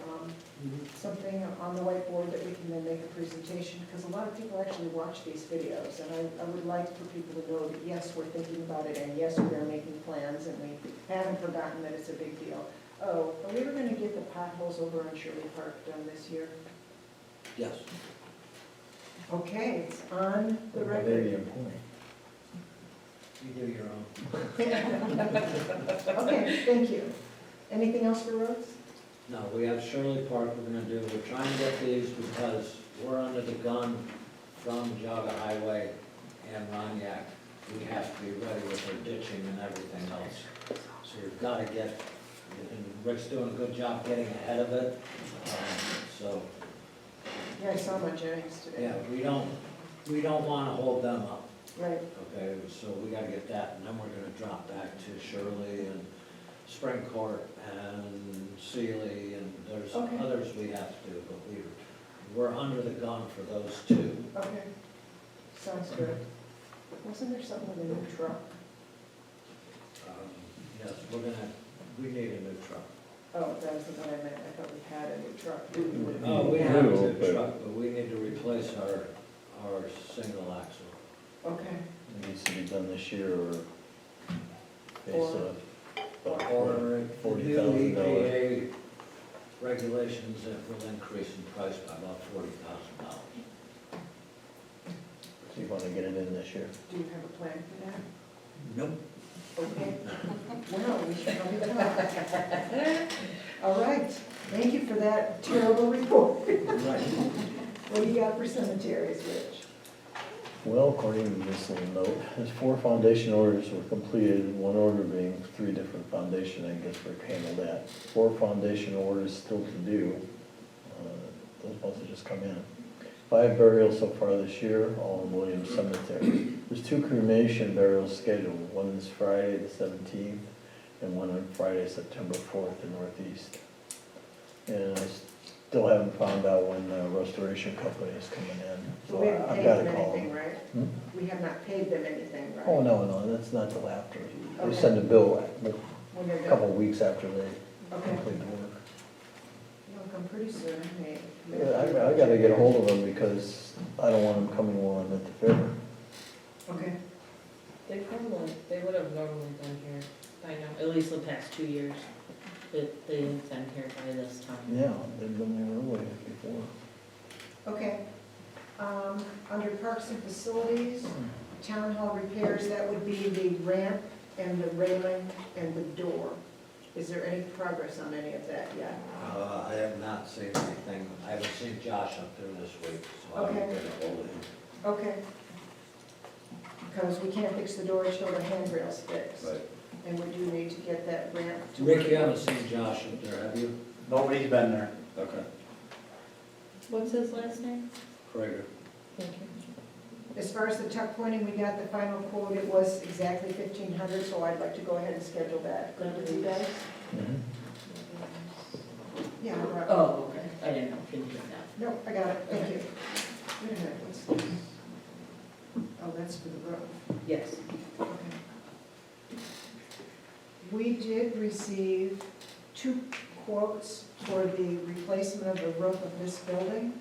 something on the whiteboard that we can then make a presentation? Because a lot of people actually watch these videos, and I would like for people to know that, yes, we're thinking about it, and yes, we are making plans, and we haven't forgotten that it's a big deal. Oh, are we ever gonna get the potholes over on Shirley Park done this year? Yes. Okay, it's on the record. You do your own. Okay, thank you. Anything else for roads? No, we have Shirley Park we're gonna do, we're trying to get these because we're under the gun from Jaga Highway and Roniak. We have to be ready with our ditching and everything else. So we've gotta get, and Rick's doing a good job getting ahead of it. So, Yeah, I saw my Jennings today. yeah, we don't wanna hold them up, Right, okay? So we gotta get that, and then we're gonna drop back to Shirley and Spring Court and Sealy, and there's Okay. others we have to do, but we're under the gun for those two. okay. Sounds good. Wasn't there something with a new truck? Yes, we need a new truck. Oh, that wasn't what I meant. I thought we had a new truck. Oh, we have a new truck, but we need to replace our single axle. Okay, It needs to be done this year or based Or- on Or the new $40,000. EPA regulations that will increase in price by about $40,000. So you want to get it in this year? do you have a plan for that? Nope. Okay. Well, we should probably talk. All right, thank you for that terrible report. Right. What do you got for cemeteries, Rich? Well, according to this little note, there's 4 foundation orders were completed, one order being 3 different foundation, I guess Rick handled that. 4 foundation orders still to do. Those must have just come in. 5 burials so far this year, all in Williams Cemetery. There's 2 cremation burials scheduled. One is Friday the 17th, and one on Friday, September 4th in Northeast. And I still haven't found out when the restoration company is coming in, so We haven't I've paid got to them call anything, them. right? Hmm? We have not paid them anything, right? Oh, no, that's not till after. They Okay. send a bill When they're a done? couple of weeks after they Okay. complete the work. It'll come pretty soon, maybe. Yeah, I gotta get a hold of them because I don't want them coming while I'm at the fair. Okay, They would have normally been here by now, at least the past 2 years. But they've been here by this time. Yeah, they've been there early before. okay. Under parks and facilities, town hall repairs, that would be the ramp and the railing and the door. Is there any progress on any of that yet? I have not seen anything, I haven't seen Josh up there this week, so I will Okay. get a hold of him. Okay. Because we can't fix the door until the handrail's fixed. Right. And we do need to get that ramp to. Rick, you haven't seen Josh up there, have you? Nobody's been there. Okay. What's his last name? Prager. Thank you. As far as the tuck pointing, we got the final quote, it was exactly 1,500, so I'd like to go ahead and schedule that. Good with you guys? Yeah, right. Oh, okay, I didn't know if you did that. Nope, I got it, thank you. Wait a minute, what's this? Oh, that's for the roof. Yes. Okay. We did receive 2 quotes for the replacement of the roof of this building,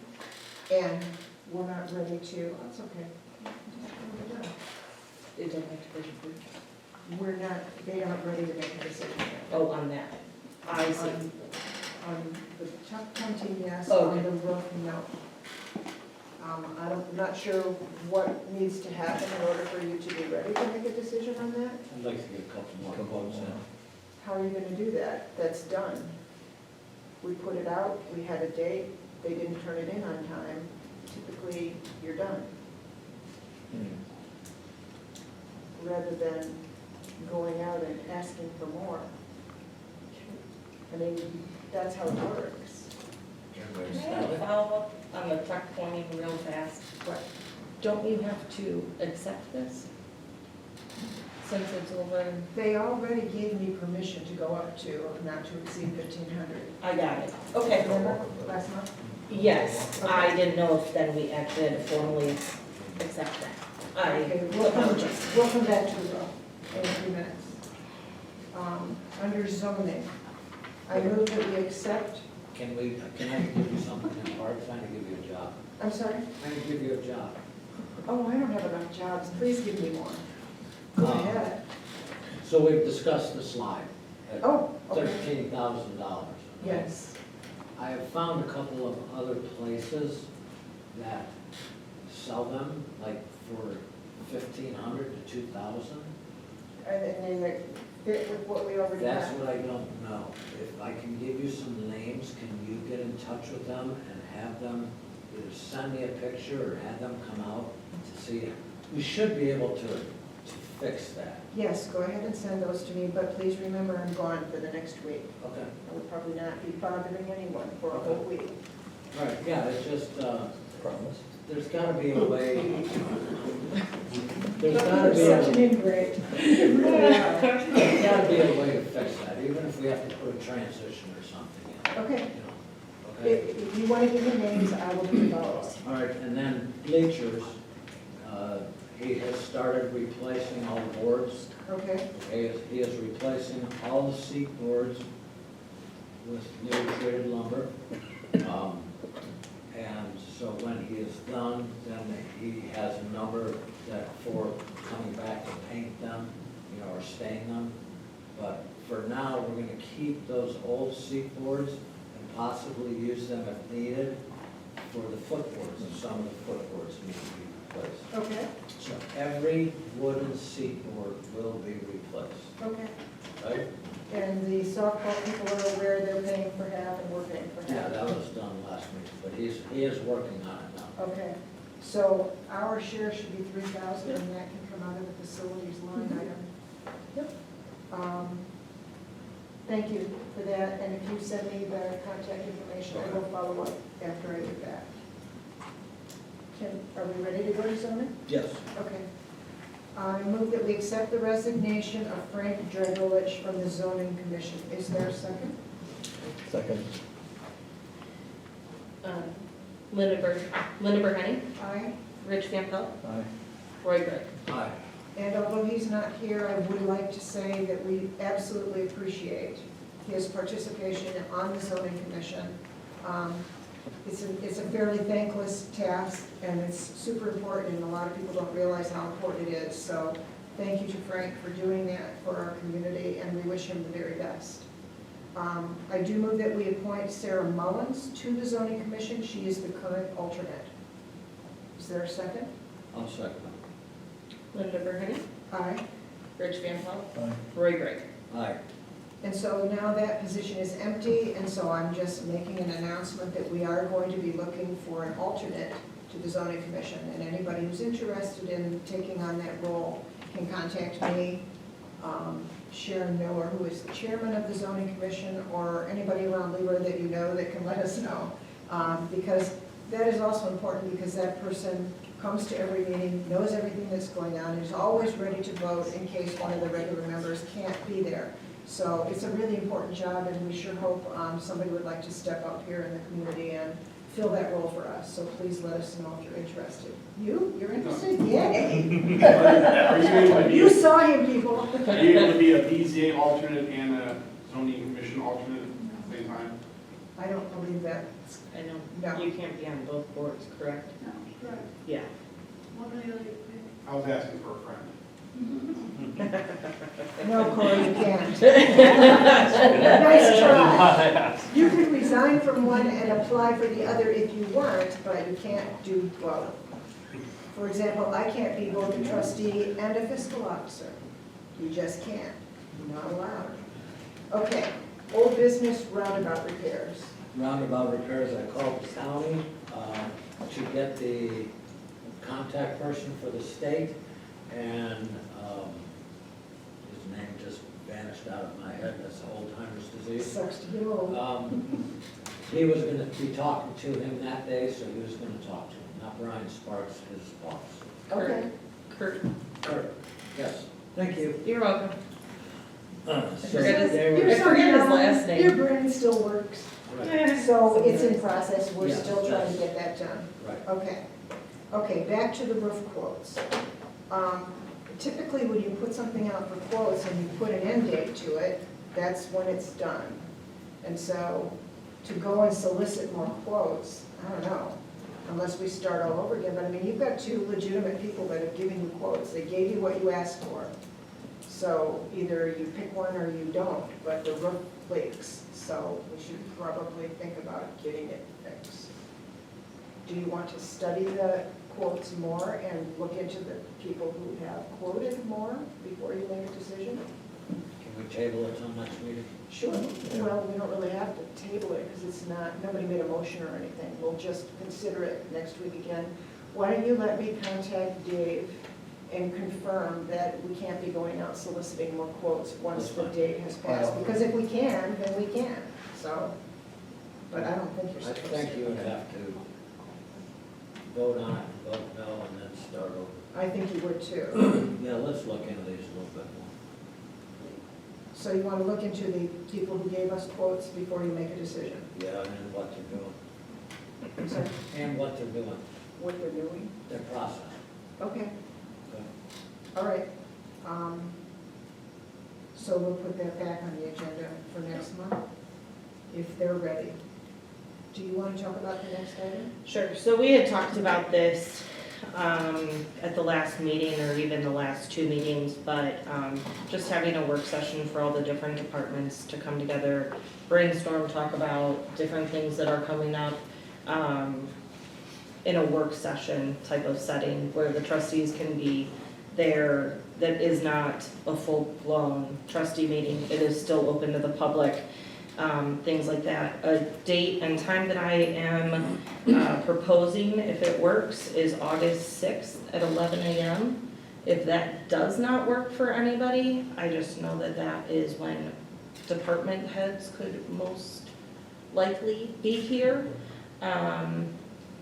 and we're not ready to, that's okay. it doesn't have to go to board. We're not, they aren't ready to make a decision yet. Oh, on that. I see. On the tuck pointing, yes, Oh, on okay. the roof, no. I'm not sure what needs to happen in order for you to be ready to make a decision on that. I'd like to get a couple more quotes in. How are you gonna do that? That's done. We put it out, we had a date, they didn't turn it in on time. Typically, you're done, rather than going out and asking for more. I mean, that's how it works. Everybody Can I start it? follow up on the tuck pointing real fast? What? Don't you have to accept this? Since it's over, They already gave me permission to go up to, not to exceed 1,500. I got it. Okay. Remember, last month? Yes, I didn't know if then we actually had to formally accept that. Okay, I we'll apologize. come back to it though, in a few minutes. Under zoning, I move that we accept, Can I give you something in part, trying to give you a job? I'm sorry? Trying to give you a job. Oh, I don't have enough jobs, please give me more. Go ahead. So we've discussed the slide at Oh, okay, $13,000. yes. I have found a couple of other places that sell them, like for 1,500 to 2,000. And they fit with what we already That's have. what I don't know. If I can give you some names, can you get in touch with them and have them either send me a picture or have them come out to see it? We should be able to fix that. Yes, go ahead and send those to me, but please remember I'm gone for the next week. Okay. I will probably not be bothering anyone for a whole week. All right, yeah, it's just, there's gotta be a way, there's gotta be You're such an a, ingrate. You really are. there's gotta be a way to fix that, even if we have to put a transition or something in, Okay, you know? Okay? if you want to give me names, I will do those. All right, and then bleachers, he has started replacing all the boards. Okay, He is replacing all the seat boards with new treated lumber. And so when he is done, then he has a number that for coming back to paint them, you know, or stain them. But for now, we're gonna keep those old seat boards and possibly use them if needed for the footboards, and some of the footboards need to be replaced. okay, So every wooden seat board will be replaced, okay. right? And the softball people are aware they're paying for half and we're paying for Yeah, half. that was done last week, but he is working on it now. Okay, so our share should be 3,000 and that can come out of the facilities line item. Yep. Thank you for that, and if you send me the contact information, I will follow up after I get back. Are we ready to go to zoning? Yes. Okay. I move that we accept the resignation of Frank Dragolich from the zoning commission. Is there a second? Second. Linda Berhenny, Aye. Rich Van Pelt, Aye. Roy Gregg. Aye. And although he's not here, I would like to say that we absolutely appreciate his participation on the zoning commission. It's a fairly thankless task, and it's super important, and a lot of people don't realize how important it is. So thank you to Frank for doing that for our community, and we wish him the very best. I do move that we appoint Sarah Mullins to the zoning commission. She is the current alternate. Is there a second? I'll second Linda Berhenny, Aye. Rich Van Pelt, Aye. Roy Gregg. that. Aye. And so now that position is empty, and so I'm just making an announcement that we are going to be looking for an alternate to the zoning commission. And anybody who's interested in taking on that role can contact me, Sharon Miller, who is the chairman of the zoning commission, or anybody around Leroy that you know that can let us know. Because that is also important, because that person comes to every meeting, knows everything that's going on, is always ready to vote in case one of the regular members can't be there. So it's a really important job, and we sure hope somebody would like to step up here in the community and fill that role for us. So please let us know if you're interested. You're interested? Yay! Are you able to be, You saw him, people. are you able to be a BZA alternate and a zoning commission alternate at the same time? I don't believe that. I know, No. you can't be on both boards, correct? Yeah. I was asking for a friend. No, Corey, you can't. Nice try. You could resign from one and apply for the other if you want, but you can't do both. For example, I can't be both a trustee and a fiscal officer. You just can't. Not allowed. Okay, old business roundabout repairs. Roundabout repairs, I called the county to get the contact person for the state, and his name just vanished out of my head, that's Alzheimer's disease. Sucks to be old. He was gonna be talking to him that day, so he was gonna talk to him, not Brian Sparks, his boss. Okay. Kurt, Kurt, yes, thank you. you're welcome. So forget they were. You're I so forget his young. last name. Your brain still works. Right, So it's in process, we're Yes, still trying to yes. get that done. right. Okay. Okay, back to the roof quotes. Typically, when you put something out for quotes and you put an end date to it, that's when it's done. And so, to go and solicit more quotes, I don't know, unless we start all over again, but I mean, you've got two legitimate people that have given you quotes, they gave you what you asked for. So either you pick one or you don't, but the roof leaks, so we should probably think about getting it fixed. Do you want to study the quotes more and look into the people who have quoted more before you make a decision? Can we table it till next meeting? Sure. Well, we don't really have to table it because it's not, nobody made a motion or anything. We'll just consider it next week again. Why don't you let me contact Dave and confirm that we can't be going out soliciting more quotes once the That's fine. date has passed? Because if we can, then we can, so. But I don't think you're I supposed to. think you would have to vote on it, vote no, and then start over. I think you would too. Yeah, let's look into these a little bit more. So you want to look into the people who gave us quotes before you make a decision? Yeah, and what they're doing, I'm sorry, and what they're doing, what they're doing? their process. Okay, Okay. all right. So we'll put that back on the agenda for next month, if they're ready. Do you want to talk about the next item? Sure, so we had talked about this at the last meeting or even the last two meetings, but just having a work session for all the different departments to come together, brainstorm, talk about different things that are coming up in a work session type of setting where the trustees can be there. That is not a full-blown trustee meeting, it is still open to the public. Things like that. A date and time that I am proposing, if it works, is August 6th at 11 a.m. If that does not work for anybody, I just know that that is when department heads could most likely be here. Have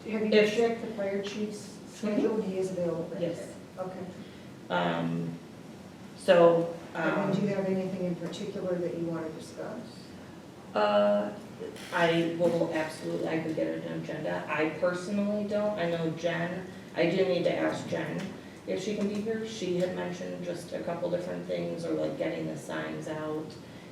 you If- checked the fire chief's schedule? He is available that Yes. day. Okay. So, And then do you have anything in particular that you want to discuss? I will absolutely, I could get an agenda. I personally don't. I know Jen, I do need to ask Jen if she can be here. She had mentioned just a couple different things, or like getting the signs out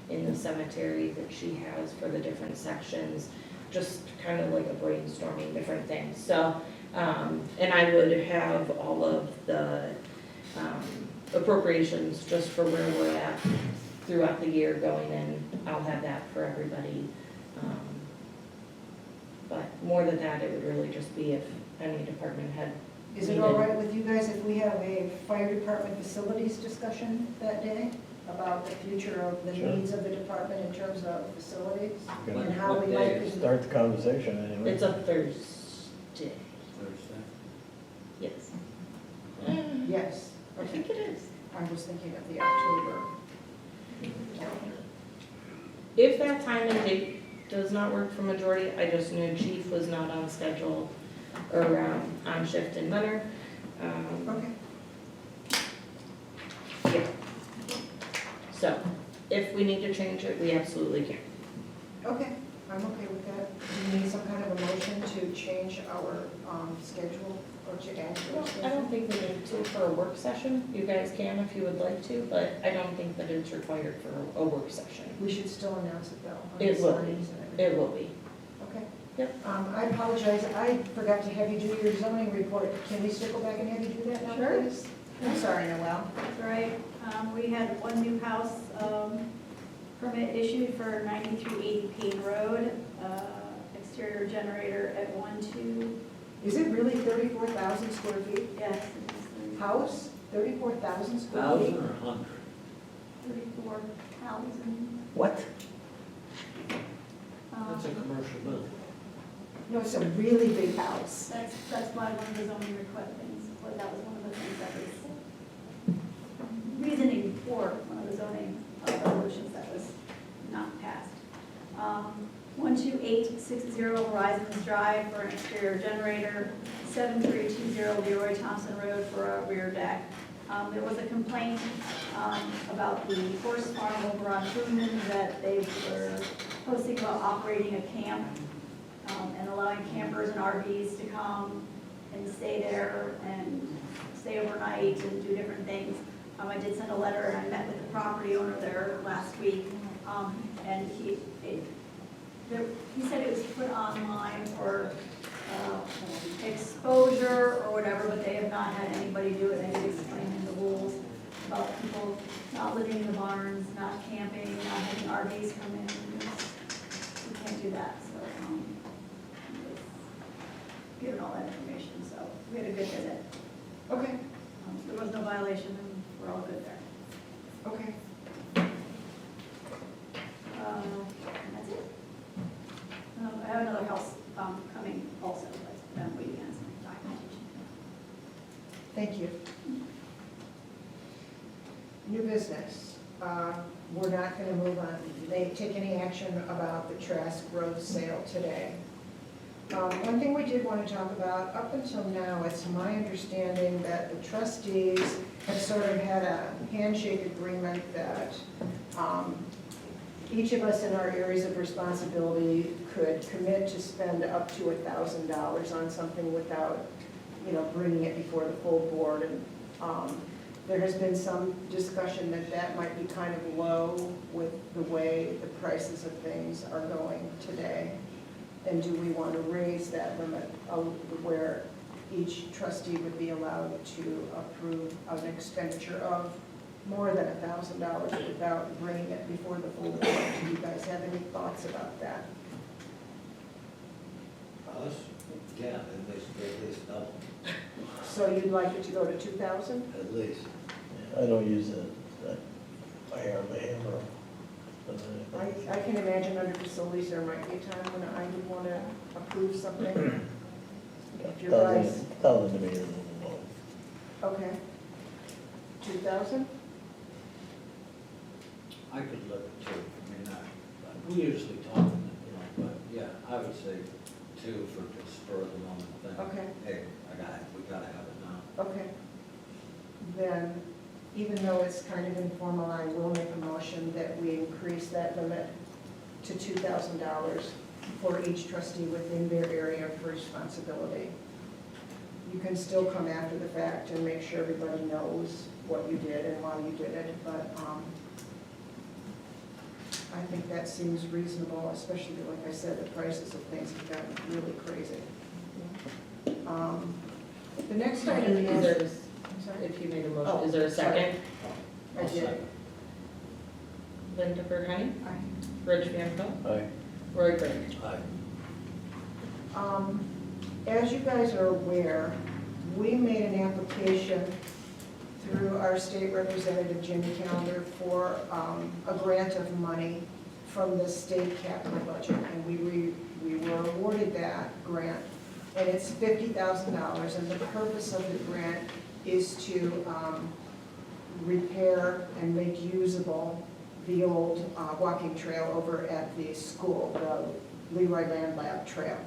in the cemetery that she has for the different sections, just kind of like a brainstorming different things. So, and I would have all of the appropriations just for where we're at throughout the year going in. I'll have that for everybody. But more than that, it would really just be if any department had. Is it all right with you guys if we have a fire department facilities discussion that day about the future of the Sure. needs of the department in terms of facilities? Good. And how What we day might is be. Start the conversation anyway. It's a Thursday, Thursday. yes. Yes. I think it is. I was thinking of the October calendar. If that time and date does not work for majority, I just knew Chief was not on schedule or on shift in winter. Okay. Yeah. So, if we need to change it, we absolutely can. Okay, I'm okay with that. Do you need some kind of a motion to change our schedule or to add to our I schedule? don't think we need to for a work session. You guys can if you would like to, but I don't think that it's required for a work session. We should still announce it though. on It the will signs be. and everything. It will be. Okay. Yep. I apologize, I forgot to have you do your zoning report. Can we circle back and have you do that now, Sure. please? I'm sorry, Noel. That's right. We had one new house permit issued for 9380 Payne Road, exterior generator at 12, Is it really 34,000 square feet? yes, House, 34,000 square Thousand feet? or hundred? 34,000. What? That's a commercial building. No, it's a really big house. That's why one of the zoning request things, well, that was one of the things that was reasoning for one of the zoning resolutions that was not passed. 12860 Horizons Drive for an exterior generator, 7320 Leroy Thompson Road for a rear deck. There was a complaint about the horse farm over on Truman that they were posting about operating a camp and allowing campers and RVs to come and stay there and stay overnight and do different things. I did send a letter and I met with the property owner there last week, and he said it was put online for exposure or whatever, but they have not had anybody do it. They did explain the rules about people not living in the barns, not camping, not having RVs come in. You can't do that, so given all that information, so we had a good visit. Okay, There was no violation, and we're all good there. okay. And that's it. I have another house coming also, but I'm waiting on some documentation. Thank you. New business. We're not going to move on, take any action about the Trask Road sale today. One thing we did want to talk about, up until now, it's my understanding that the trustees have sort of had a handshake agreement that each of us in our areas of responsibility could commit to spend up to $1,000 on something without, bringing it before the full board. And there has been some discussion that that might be kind of low with the way the prices of things are going today. And do we want to raise that limit where each trustee would be allowed to approve an expenditure of more than $1,000 without bringing it before the full board? Do you guys have any thoughts about that? Us? Yeah, at least double, So you'd like it to go to 2,000? at least. I don't use it, I have a hammer. I can imagine under facilities, there might be a time when I would want to approve something. If your price, $1,000 to me is a little low. okay. 2,000? I could live at two, we usually talk, but yeah, I would say two for the spur of the moment thing. Okay. Hey, we gotta have it now. Okay. Then, even though it's kind of informal, I will make a motion that we increase that limit to $2,000 for each trustee within their area of responsibility. You can still come after the fact and make sure everybody knows what you did and why you did it, but I think that seems reasonable, especially, like I said, the prices of things have gotten really crazy. The next item is, I'm sorry? If you made a Oh, motion, is there a sorry. second? I did. Linda Berghani, Aye. Rich Bianco, Aye. Roy Green. Aye. As you guys are aware, we made an application through our state representative, Jimmy Calendar, for a grant of money from the state capital budget, and we were awarded that grant, and it's $50,000, and the purpose of the grant is to repair and make usable the old walking trail over at the school, the Leroy Land Lab Trail.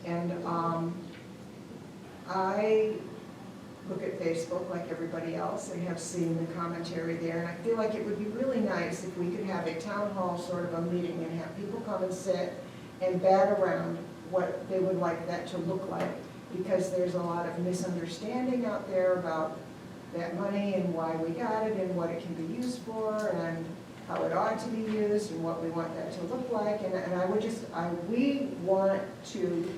And I look at Facebook like everybody else and have seen the commentary there, and I feel like it would be really nice if we could have a town hall sort of a meeting and have people come and sit and bat around what they would like that to look like, because there's a lot of misunderstanding out there about that money and why we got it and what it can be used for and how it ought to be used and what we want that to look like. And we want to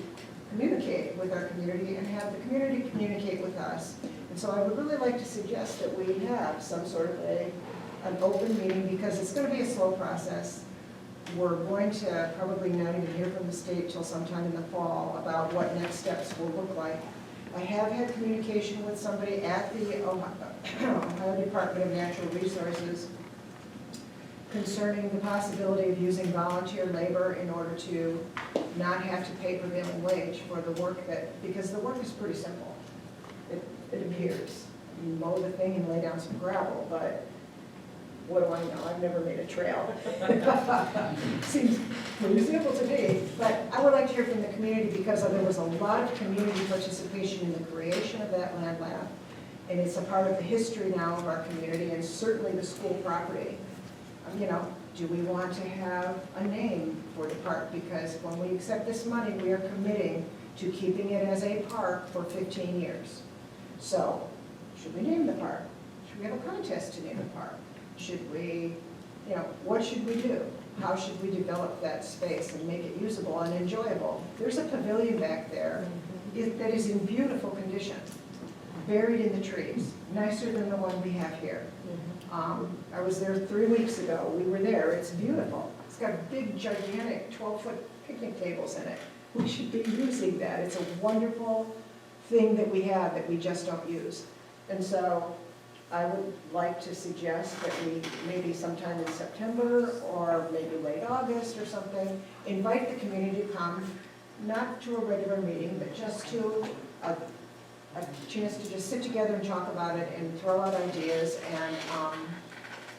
communicate with our community and have the community communicate with us. And so I would really like to suggest that we have some sort of an open meeting, because it's gonna be a slow process. We're going to probably not even hear from the state till sometime in the fall about what next steps will look like. I have had communication with somebody at the Ohio Department of Natural Resources concerning the possibility of using volunteer labor in order to not have to pay prevailing wage for the work that, because the work is pretty simple. It appears. You mow the thing and lay down some gravel, but what do I know? I've never made a trail. Seems pretty simple to me. But I would like to hear from the community, because there was a lot of community participation in the creation of that land lab. And it's a part of the history now of our community, and certainly the school property. You know, do we want to have a name for the park? Because when we accept this money, we are committing to keeping it as a park for 15 years. So, should we name the park? Should we have a contest to name the park? Should we, you know, what should we do? How should we develop that space and make it usable and enjoyable? There's a pavilion back there that is in beautiful condition, buried in the trees, nicer than the one we have here. I was there 3 weeks ago. We were there. It's beautiful. It's got big, gigantic 12-foot picnic tables in it. We should be using that. It's a wonderful thing that we have that we just don't use. And so I would like to suggest that we, maybe sometime in September or maybe late August or something, invite the community to come, not to a regular meeting, but just to a chance to just sit together and talk about it and throw out ideas, and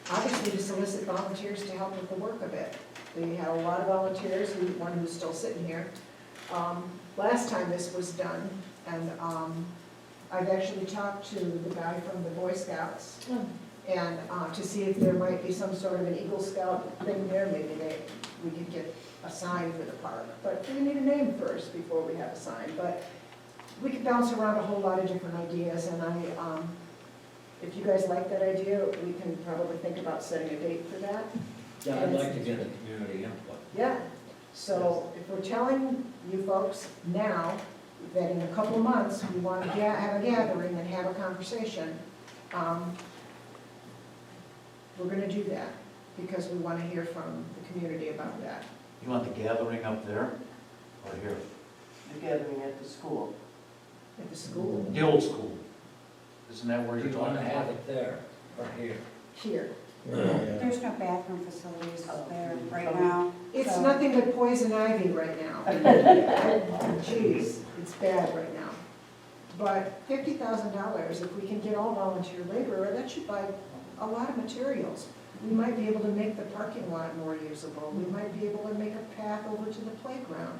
obviously to solicit volunteers to help with the work of it. We had a lot of volunteers, one who's still sitting here. Last time this was done, and I've actually talked to the guy from the Boy Scouts, and to see if there might be some sort of an Eagle Scout thing there. Maybe we could get a sign for the park, but we need a name first before we have a sign. But we could bounce around a whole lot of different ideas, and if you guys like that idea, we can probably think about setting a date for that. Yeah, I'd like to get the community input. Yeah, so if we're telling you folks now that in a couple of months, we want to have a gathering and have a conversation, we're gonna do that, because we want to hear from the community about that. You want the gathering up there or here? The gathering at the school. At the school, The old school. Isn't that where Do you're you want talking to have about? it there or here? here. There's no bathroom facilities up there right now. It's so- nothing but poison ivy right now. Jeez, it's bad right now. But $50,000, if we can get all volunteer labor, that should buy a lot of materials. We might be able to make the parking lot more usable. We might be able to make a path over to the playground.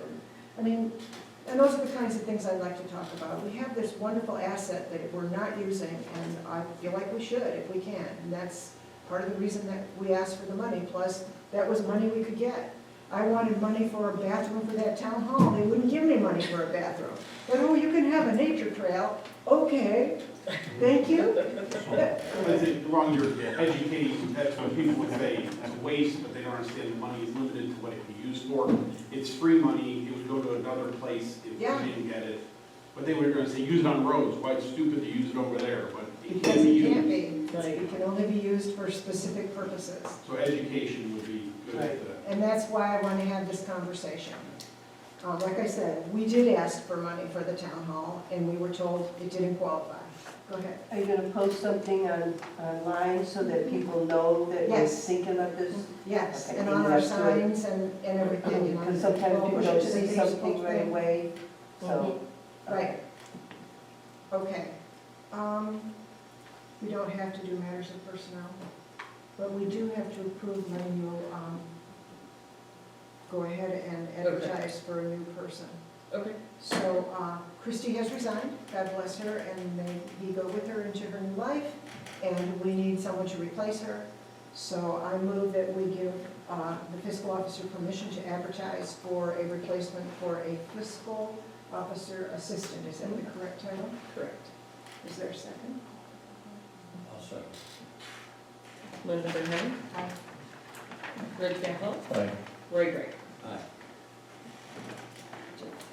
And those are the kinds of things I'd like to talk about. We have this wonderful asset that we're not using, and I feel like we should if we can. And that's part of the reason that we asked for the money, plus that was money we could get. I wanted money for a bathroom for that town hall. They wouldn't give me money for a bathroom. But, oh, you can have a nature trail. Okay, thank you. Along your educating, that's when people would say it's waste, but they don't understand the money is limited to what it can be used for. It's free money, it would go to another place if Yeah. we didn't get it. But they were gonna say, use it on roads, why it's stupid to use it over there, but it Because can be it can't used. be. It can only be used for specific purposes. So education would be good at that. And that's why I want to have this conversation. Like I said, we did ask for money for the town hall, and we were told it didn't qualify. Go ahead. Are you gonna post something online so that people know that we're Yes. thinking of this? Yes, Okay, and on our that's good. signs and everything. you know, Because sometimes we'll people push it don't to the see Facebook something right thing. away, so. Right. Okay. We don't have to do matters of personnel, but we do have to approve letting you go ahead and advertise for a new person. Okay. So Christy has resigned, God bless her, and may he go with her into her new life, and we need someone to replace her. So I move that we give the fiscal officer permission to advertise for a replacement for a fiscal officer assistant. Is that the correct title? Correct. Is there a second? I'll second. Linda Burnham. Aye. Rich Campbell. Aye. Roy Gray. Aye.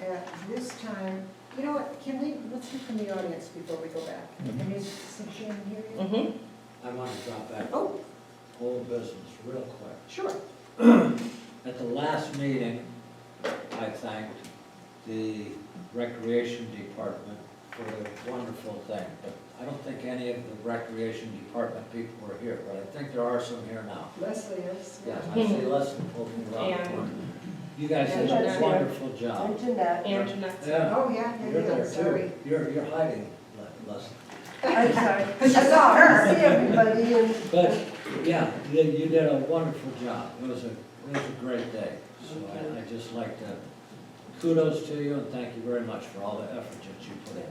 At this time, You know what, let's hear from the audience before we go back. Can you see Shannon here yet? Mm-hmm. I want to drop back Oh, old business real quick. sure. At the last meeting, I thanked the recreation department for a wonderful thing, but I don't think any of the recreation department people were here, but I think there are some here now. Leslie is. Yes, I see Leslie pulled me around the corner. You guys did And a wonderful job. Jeanette. And Jeanette's. Yeah, Oh, yeah, you're yeah, there sorry. too. You're hiding, Leslie. I'm sorry. I saw her. See everybody and. But, yeah, you did a wonderful job. It was a great day. So I just like to kudos to you and thank you very much for all the effort that you put in.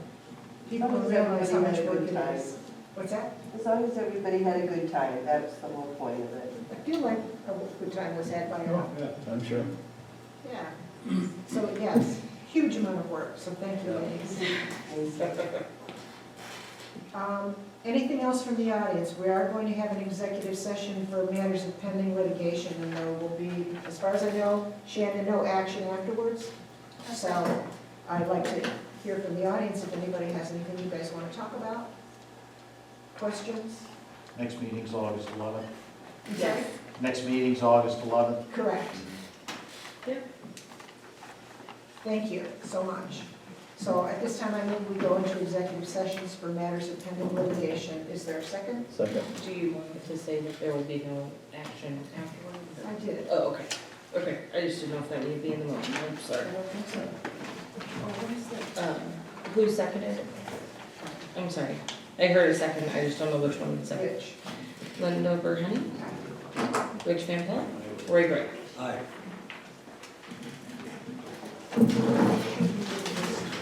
People don't realize how much work it is. What's that? As long as everybody had a good time, that's the whole point of it. I feel like a good time was had by all. I'm sure. Yeah. So, yes, huge amount of work, so thank you, ladies. Anything else from the audience? We are going to have an executive session for matters of pending litigation, and there will be, as far as I know, Shannon, no action afterwards. So I'd like to hear from the audience if anybody has anything you guys want to talk about. Questions? Next meeting's August 11th. Yes. Next meeting's August 11th. Correct. Yep. Thank you so much. So at this time, I move we go into executive sessions for matters of pending litigation. Is there a second? Second. Do you want to say that there will be no action afterwards? I did. Oh, okay. Okay, I just didn't know if that would be in the motion. I'm I sorry. don't think so. Oh, what is that? Who seconded it? I'm sorry. I heard a second, I just don't know which one seconded. Rich. Linda Burhenny, Rich Van Pelt, Roy Gray. Aye.